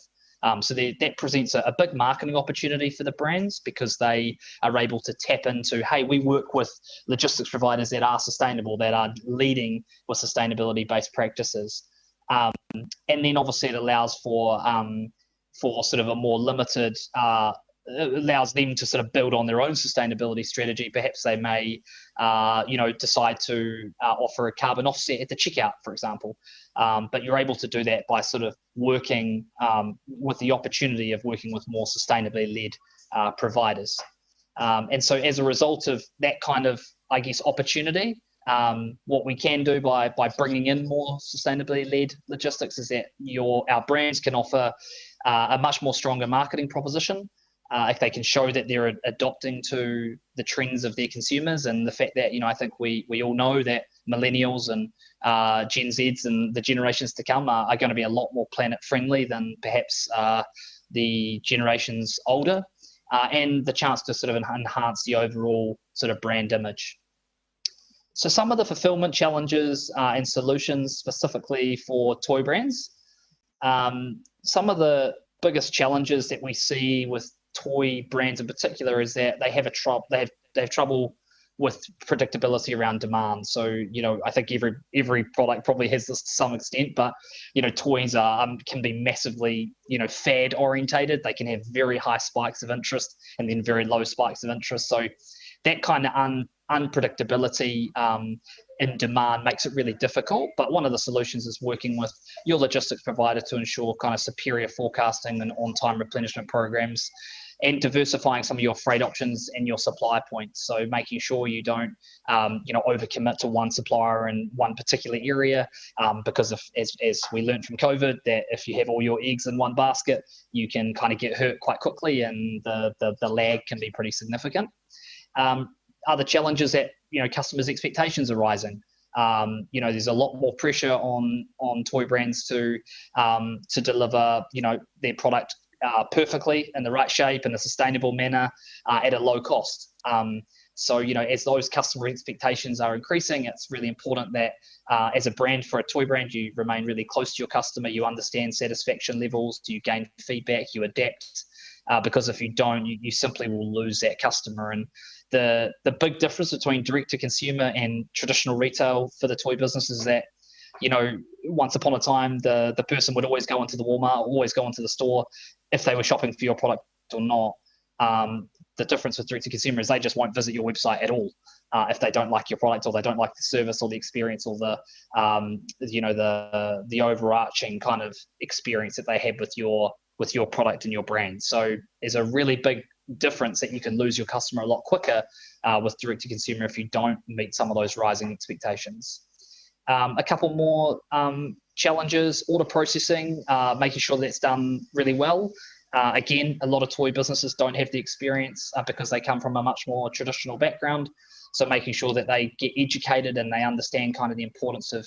So that presents a big marketing opportunity for the brands, because they are able to tap into, hey, we work with logistics providers that are sustainable, that are leading with sustainability-based practices. And then obviously it allows for for sort of a more limited, allows them to sort of build on their own sustainability strategy. Perhaps they may, decide to offer a carbon offset at the checkout, for example. But you're able to do that by sort of working with the opportunity of working with more sustainably led providers. And so as a result of that kind of, I guess, opportunity, what we can do by bringing in more sustainably led logistics is that our brands can offer a much more stronger marketing proposition if they can show that they're adopting to the trends of their consumers, and the fact that, I think we all know that millennials and Gen Zs and the generations to come are going to be a lot more planet friendly than perhaps the generations older, and the chance to sort of enhance the overall sort of brand image. So some of the fulfillment challenges and solutions specifically for toy brands. Some of the biggest challenges that we see with toy brands in particular is that they have trouble with predictability around demand. So, I think every product probably has this to some extent, but, toys can be massively, fad orientated. They can have very high spikes of interest and then very low spikes of interest. So that kind of unpredictability in demand makes it really difficult. But one of the solutions is working with your logistics provider to ensure kind of superior forecasting and on-time replenishment programs, and diversifying some of your freight options and your supply points. So making sure you don't, overcommit to one supplier in one particular area, because as we learned from COVID, that if you have all your eggs in one basket, you can kind of get hurt quite quickly, and the lag can be pretty significant. Other challenges that, customers' expectations are rising. There's a lot more pressure on toy brands to deliver, their product perfectly in the right shape in a sustainable manner at a low cost. So, as those customer expectations are increasing, it's really important that as a brand, for a toy brand, you remain really close to your customer. You understand satisfaction levels, do you gain feedback, you adapt, because if you don't, you simply will lose that customer. And the big difference between direct to consumer and traditional retail for the toy business is that, once upon a time, the person would always go into the Walmart, always go into the store if they were shopping for your product or not. The difference with direct to consumer is they just won't visit your website at all if they don't like your product, or they don't like the service or the experience, or the overarching kind of experience that they had with your product and your brand. So there's a really big difference that you can lose your customer a lot quicker with direct to consumer if you don't meet some of those rising expectations. A couple more challenges: order processing, making sure that's done really well. Again, a lot of toy businesses don't have the experience because they come from a much more traditional background. So making sure that they get educated and they understand kind of the importance of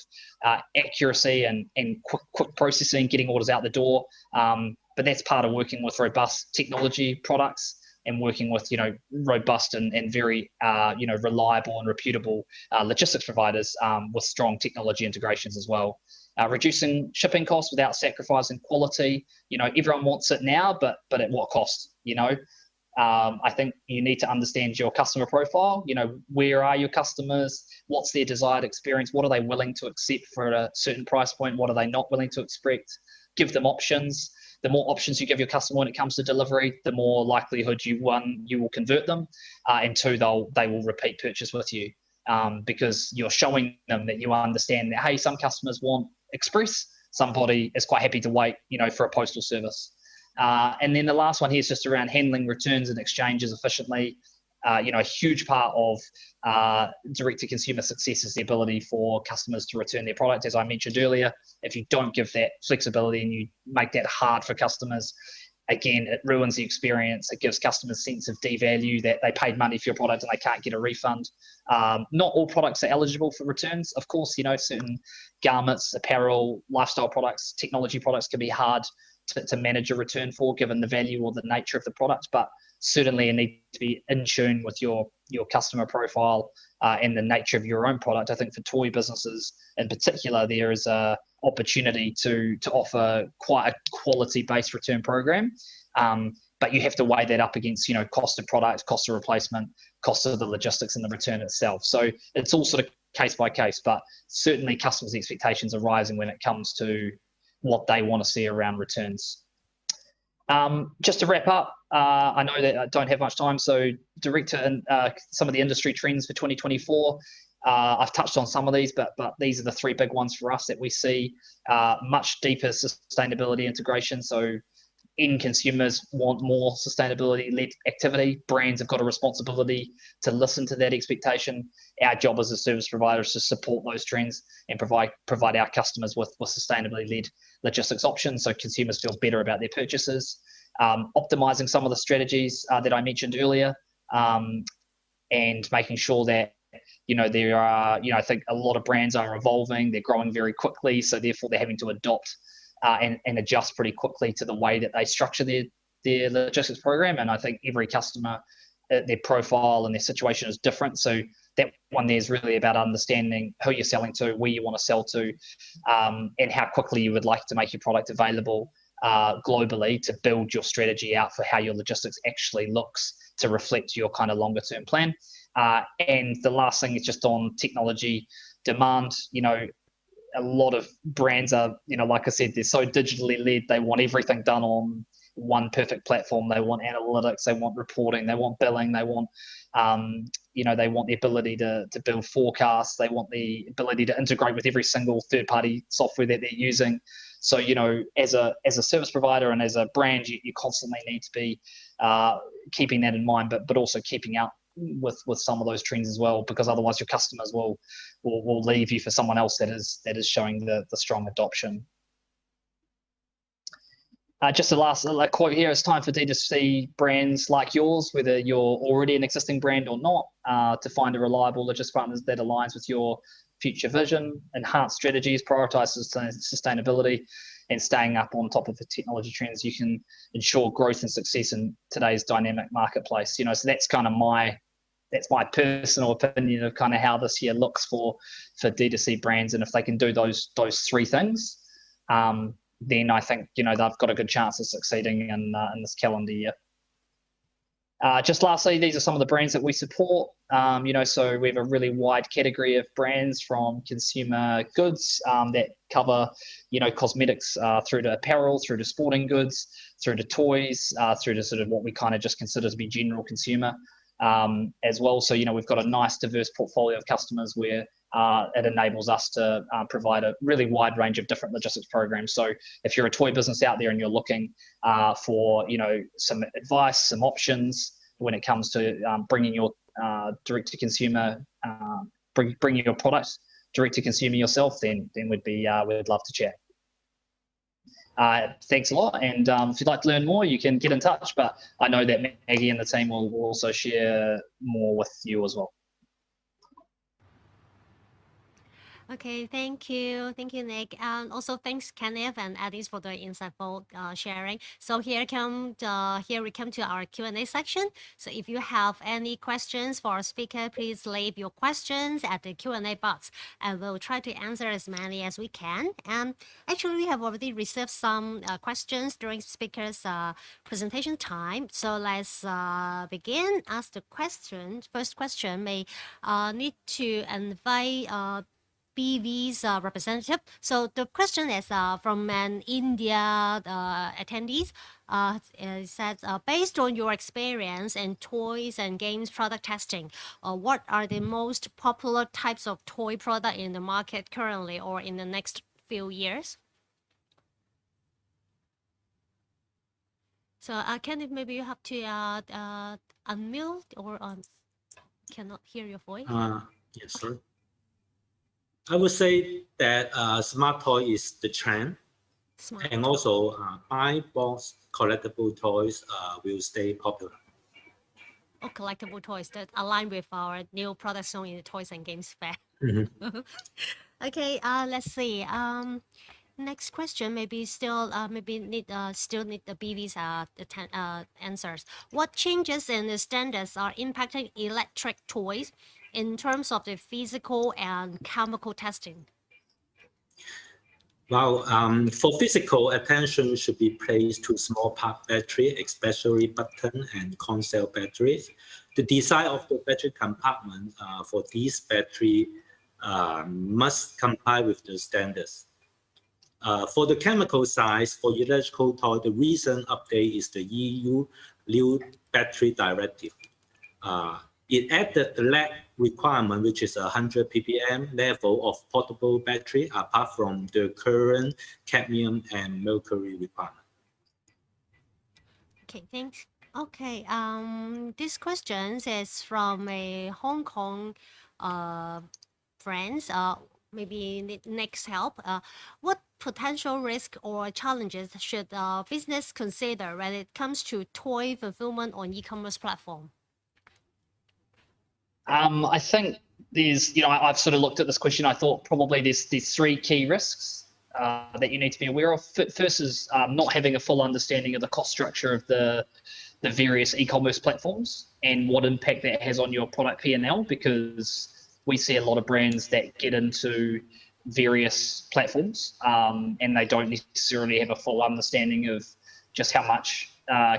accuracy and quick processing, getting orders out the door. But that's part of working with robust technology products and working with, robust and very, reliable and reputable logistics providers with strong technology integrations as well. Reducing shipping costs without sacrificing quality. Everyone wants it now, but at what cost? I think you need to understand your customer profile. Where are your customers? What's their desired experience? What are they willing to accept for a certain price point? What are they not willing to expect? Give them options. The more options you give your customer when it comes to delivery, the more likelihood you will convert them, and two, they will repeat purchase with you, because you're showing them that you understand that, hey, some customers want express, somebody is quite happy to wait, for a postal service. And then the last one here is just around handling returns and exchanges efficiently. A huge part of direct-to-consumer success is the ability for customers to return their product. As I mentioned earlier, if you don't give that flexibility and you make that hard for customers, again, it ruins the experience. It gives customers a sense of devalue, that they paid money for your product and they can't get a refund. Not all products are eligible for returns. Of course, certain garments, apparel, lifestyle products, technology products can be hard to manage a return for, given the value or the nature of the product, but certainly you need to be in tune with your customer profile and the nature of your own product. I think for toy businesses in particular, there is a opportunity to offer quite a quality-based return program, but you have to weigh that up against cost of product, cost of replacement, cost of the logistics and the return itself. So it's all sort of case by case, but certainly customers' expectations are rising when it comes to what they want to see around returns. Just to wrap up, I know that I don't have much time, so direct to some of the industry trends for 2024. I've touched on some of these, but these are the three big ones for us that we see. Much deeper sustainability integration. So end consumers want more sustainability-led activity. Brands have got a responsibility to listen to that expectation. Our job as a service provider is to support those trends and provide our customers with sustainability-led logistics options so consumers feel better about their purchases. Optimizing some of the strategies that I mentioned earlier, and making sure that there are, I think a lot of brands are evolving, they're growing very quickly, so therefore they're having to adopt and adjust pretty quickly to the way that they structure their logistics program. And I think every customer, their profile and their situation is different. So that one there is really about understanding who you're selling to, where you want to sell to, and how quickly you would like to make your product available globally to build your strategy out for how your logistics actually looks to reflect your kind of longer term plan. And the last thing is just on technology demand. A lot of brands are, like I said, they're so digitally led. They want everything done on one perfect platform. They want analytics. They want reporting. They want billing. They want, they want the ability to build forecasts. They want the ability to integrate with every single third-party software that they're using. So, as a service provider and as a brand, you constantly need to be keeping that in mind, but also keeping out with some of those trends as well, because otherwise your customers will leave you for someone else that is showing the strong adoption. Just the last quote here: it's time for D2C brands like yours, whether you're already an existing brand or not, to find a reliable logistics partner that aligns with your future vision, enhance strategies, prioritize sustainability, and staying up on top of the technology trends. You can ensure growth and success in today's dynamic marketplace. So that's kind of my personal opinion of kind of how this year looks for D2C brands. And if they can do those three things, then I think they've got a good chance of succeeding in this calendar year. Just lastly, these are some of the brands that we support. So we have a really wide category of brands, from consumer goods that cover, cosmetics through to apparel, through to sporting goods, through to toys, through to sort of what we kind of just consider to be general consumer as well. So, we've got a nice diverse portfolio of customers where it enables us to provide a really wide range of different logistics programs. So if you're a toy business out there and you're looking for, some advice, some options when it comes to bringing your direct to consumer, bringing your products direct to consumer yourself, then we'd love to chat. Thanks a lot. And if you'd like to learn more, you can get in touch. But I know that Maggie and the team will also share more with you as well. Okay, thank you, Nick, and also thanks Kenneth and Addis for the insightful sharing. So here we come to our Q&A section. So if you have any questions for our speaker, please leave your questions at the Q&A box, and we'll try to answer as many as we can. And actually, we have already received some questions during speaker's presentation time. So let's begin. Ask the question. First question: may need to invite BV's representative. So the question is from an India attendees. It says, based on your experience in toys and games product testing, what are the most popular types of toy product in the market currently or in the next few years? So Kenneth, maybe you have to unmute or cannot hear your voice. Yes, sorry. I would say that smart toy is the trend, and also buy box collectible toys will stay popular. Oh, collectible toys that align with our new product shown in the Toys and Games Fair. Mm-hmm. Okay, let's see. Next question, maybe still need the BV's answers. What changes in the standards are impacting electric toys in terms of the physical and chemical testing? Well, for physical, attention should be placed to small part battery, especially button and console batteries. The design of the battery compartment for these battery must comply with the standards. For the chemical side, for electrical toy, the recent update is the EU new battery directive. It added the lag requirement, which is 100 ppm level of portable battery, apart from the current cadmium and mercury requirement. Okay, thanks. Okay, this question is from a Hong Kong friends. Maybe next help. What potential risk or challenges should business consider when it comes to toy fulfillment on e-commerce platform? I think there's, I've sort of looked at this question. I thought probably there's three key risks that you need to be aware of. First is not having a full understanding of the cost structure of the various e-commerce platforms and what impact that has on your product P&L, because we see a lot of brands that get into various platforms and they don't necessarily have a full understanding of just how much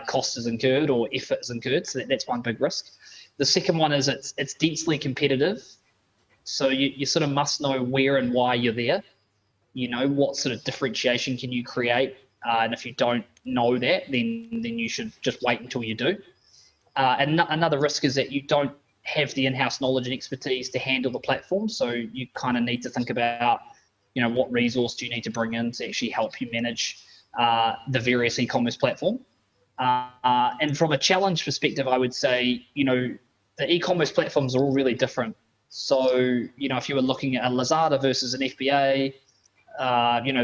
cost is incurred or effort is incurred. So that's one big risk. The second one is it's densely competitive. So you sort of must know where and why you're there. What sort of differentiation can you create? And if you don't know that, then you should just wait until you do. And another risk is that you don't have the in-house knowledge and expertise to handle the platform. So you kind of need to think about, what resource do you need to bring in to actually help you manage the various e-commerce platform. And from a challenge perspective, I would say, the e-commerce platforms are all really different. So, if you were looking at a Lazada versus an FBA,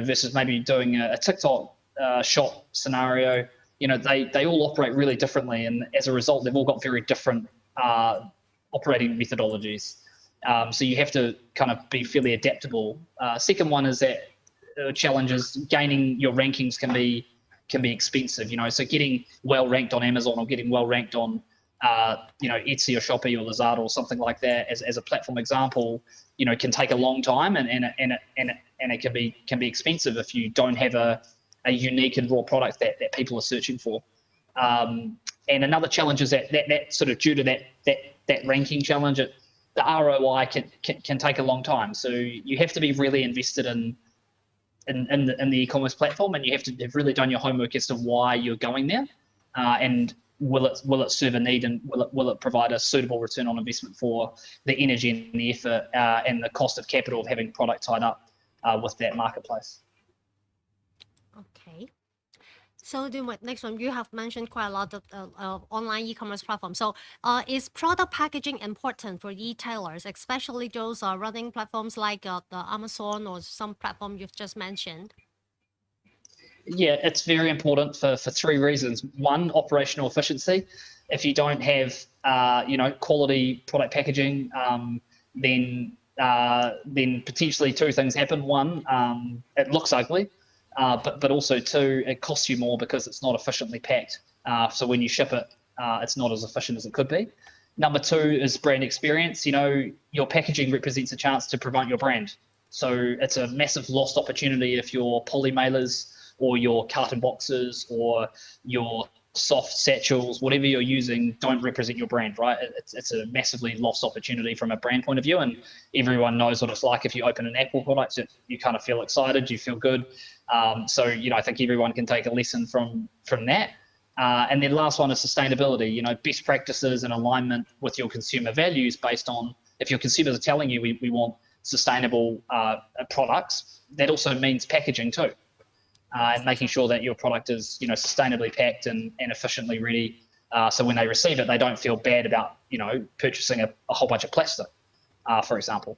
versus maybe doing a TikTok shop scenario, they all operate really differently. And as a result, they've all got very different operating methodologies. So you have to kind of be fairly adaptable. Second one is that challenges gaining your rankings can be expensive. So getting well ranked on Amazon or getting well ranked on Etsy or Shopee or Lazada or something like that as a platform example, can take a long time and it can be expensive if you don't have a unique and raw product that people are searching for. And another challenge is that sort of due to that ranking challenge, the ROI can take a long time. So you have to be really invested in the e-commerce platform, and you have to have really done your homework as to why you're going there, and will it serve a need, and will it provide a suitable return on investment for the energy and the effort and the cost of capital of having product tied up with that marketplace. Okay. So the next one, you have mentioned quite a lot of online e-commerce platforms. So is product packaging important for retailers, especially those running platforms like the Amazon or some platform you've just mentioned? Yeah, it's very important for three reasons. One, operational efficiency. If you don't have quality product packaging, then potentially two things happen. One, it looks ugly. But also two, it costs you more because it's not efficiently packed. So when you ship it, it's not as efficient as it could be. Number two is brand experience. Your packaging represents a chance to promote your brand. So it's a massive lost opportunity if your poly mailers or your carton boxes or your soft satchels, whatever you're using, don't represent your brand, right? It's a massively lost opportunity from a brand point of view. And everyone knows what it's like if you open an Apple product, you kind of feel excited, you feel good. So, I think everyone can take a lesson from that. And then last one is sustainability, best practices and alignment with your consumer values based on, if your consumers are telling you we want sustainable products, that also means packaging too. And making sure that your product is, sustainably packed and efficiently ready. So when they receive it, they don't feel bad about, purchasing a whole bunch of plastic, for example.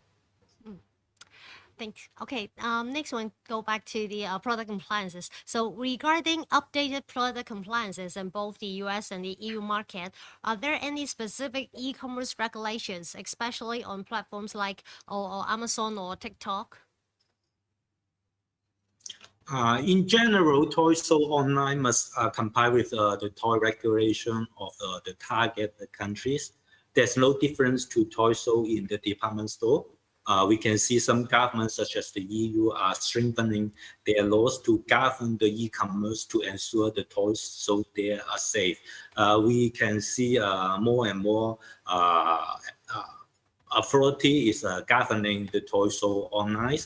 Thanks. Okay, next one, go back to the product compliances. So regarding updated product compliances in both the US and the EU market, are there any specific e-commerce regulations, especially on platforms like or Amazon or TikTok? In general, toy sold online must comply with the toy regulation of the target countries. There's no difference to toy sold in the department store. We can see some governments such as the EU are strengthening their laws to govern the e-commerce to ensure the toys sold there are safe. We can see more and more authority is governing the toy show online,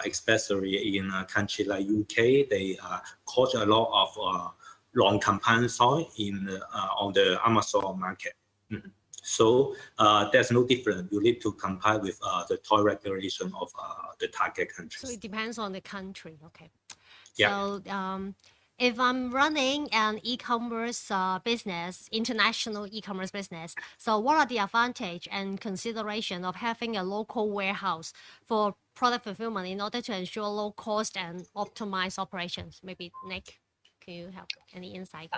especially in a country like UK. They cause a lot of non-compliant toy on the Amazon market. So there's no difference. You need to comply with the toy regulation of the target countries. So it depends on the country. Okay. Yeah. So if I'm running an e-commerce business, international e-commerce business, so what are the advantage and consideration of having a local warehouse for product fulfillment in order to ensure low cost and optimize operations? Maybe Nick, can you help? Any insight?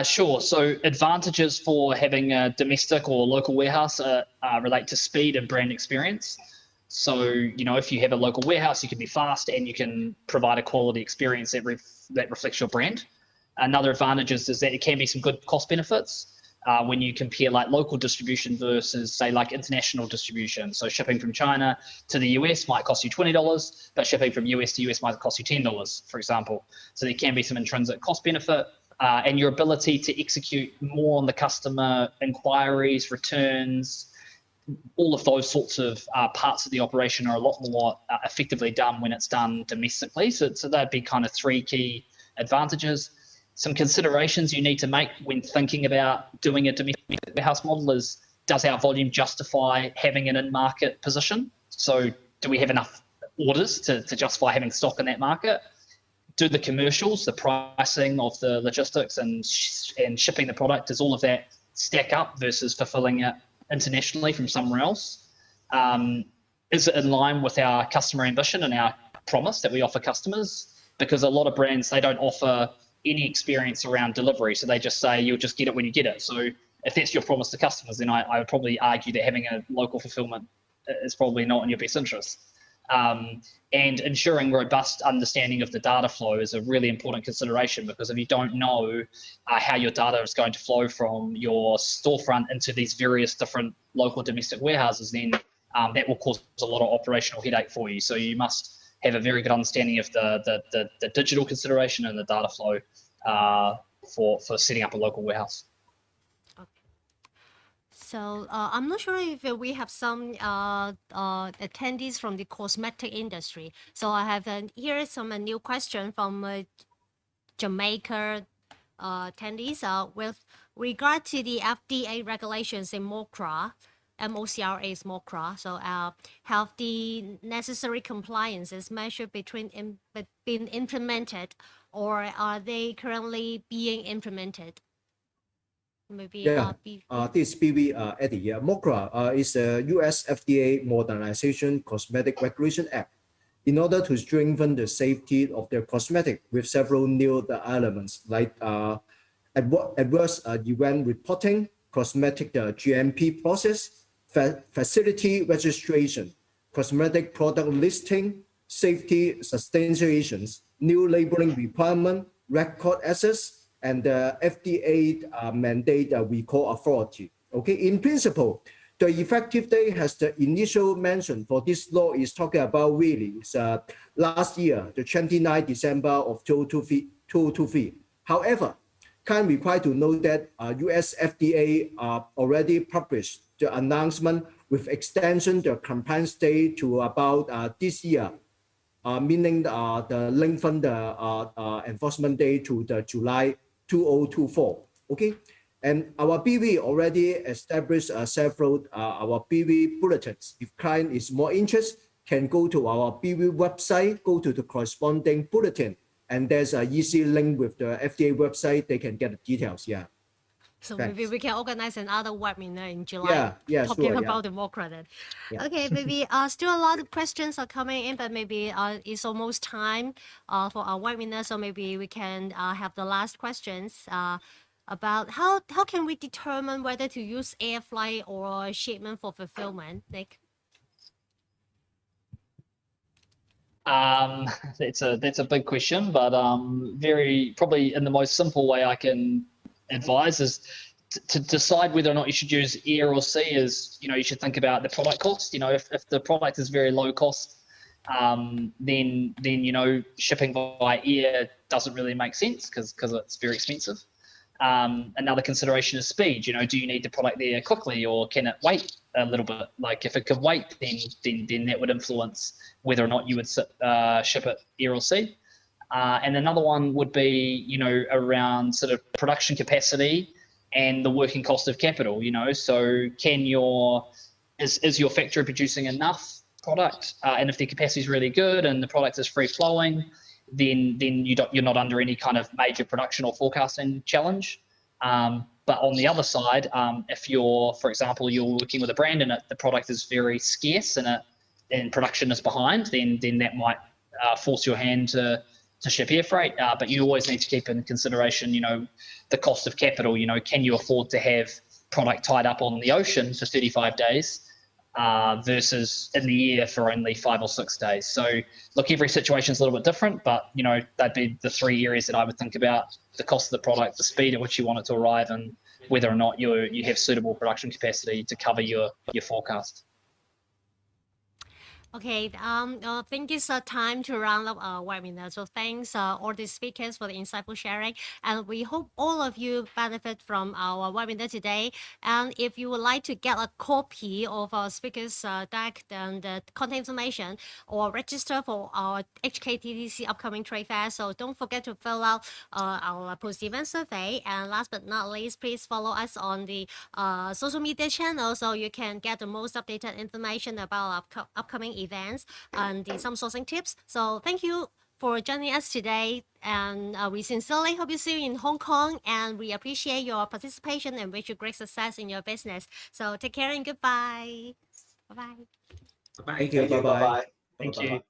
Sure. So advantages for having a domestic or local warehouse relate to speed and brand experience. So, if you have a local warehouse, you can be fast and you can provide a quality experience that reflects your brand. Another advantage is that it can be some good cost benefits when you compare like local distribution versus say like international distribution. So shipping from China to the US might cost you $20, but shipping from US to US might cost you $10, for example. So there can be some intrinsic cost benefit. And your ability to execute more on the customer inquiries, returns, all of those sorts of parts of the operation are a lot more effectively done when it's done domestically. So that'd be kind of three key advantages. Some considerations you need to make when thinking about doing a domestic warehouse model is, does our volume justify having an in-market position? So do we have enough orders to justify having stock in that market? Do the commercials, the pricing of the logistics and shipping the product, does all of that stack up versus fulfilling it internationally from somewhere else? Is it in line with our customer ambition and our promise that we offer customers? Because a lot of brands, they don't offer any experience around delivery. So they just say, you'll just get it when you get it. So if that's your promise to customers, then I would probably argue that having a local fulfillment is probably not in your best interest. And ensuring robust understanding of the data flow is a really important consideration, because if you don't know how your data is going to flow from your storefront into these various different local domestic warehouses, then that will cause a lot of operational headache for you. So you must have a very good understanding of the digital consideration and the data flow for setting up a local warehouse. So I'm not sure if we have some attendees from the cosmetic industry. So I have here is some new question from Jamaica attendees with regard to the FDA regulations in MOCRA. MOCRA is MOCRA. So have the necessary compliances measured been implemented, or are they currently being implemented? Maybe this BV Eddie. Yeah, MOCRA is a US FDA Modernization Cosmetic Regulation Act in order to strengthen the safety of their cosmetic with several new elements like adverse event reporting, cosmetic GMP process, facility registration, cosmetic product listing, safety substantiations, new labeling requirement, record access, and the FDA mandate recall authority. Okay, in principle, the effective date has the initial mention for this law is talking about really last year, the 29th December of 2023. However, kind of required to note that US FDA already published the announcement with extension the compliance date to about this year, meaning the lengthen the enforcement date to the July 2024. Okay, and our BV already established several our BV bulletins. If client is more interested, can go to our BV website, go to the corresponding bulletin, and there's an easy link with the FDA website. They can get the details. Yeah. So maybe we can organize another webinar in July. Talking about the MOCRA then. Yeah. Okay, maybe still a lot of questions are coming in, but maybe it's almost time for our webinar. So maybe we can have the last questions about how can we determine whether to use air flight or shipment for fulfillment, Nick? That's a big question, but very probably in the most simple way I can advise is to decide whether or not you should use air or sea is, you should think about the product cost. If the product is very low cost, then shipping by air doesn't really make sense because it's very expensive. Another consideration is speed. Do you need the product there quickly, or can it wait a little bit? Like if it could wait, then that would influence whether or not you would ship it air or sea. And another one would be, around sort of production capacity and the working cost of capital. So is your factory producing enough product? And if the capacity is really good and the product is free flowing, then you're not under any kind of major production or forecasting challenge. But on the other side, if for example, you're working with a brand and the product is very scarce and production is behind, then that might force your hand to ship air freight. But you always need to keep in consideration, the cost of capital. Can you afford to have product tied up on the ocean for 35 days versus in the air for only 5 or 6 days? So look, every situation is a little bit different, but that'd be the 3 areas that I would think about: the cost of the product, the speed at which you want it to arrive, and whether or not you have suitable production capacity to cover your forecast. Okay, I think it's time to round up our webinar. So thanks all the speakers for the insightful sharing, and we hope all of you benefit from our webinar today. And if you would like to get a copy of our speakers deck and the contact information, or register for our HKTDC upcoming trade fair, so don't forget to fill out our post-event survey. And last but not least, please follow us on the social media channel so you can get the most updated information about our upcoming events and some sourcing tips. So thank you for joining us today, and we sincerely hope you see you in Hong Kong, and we appreciate your participation and wish you great success in your business. So take care and goodbye. Bye-bye. Bye. Thank you. Bye-bye. Thank you.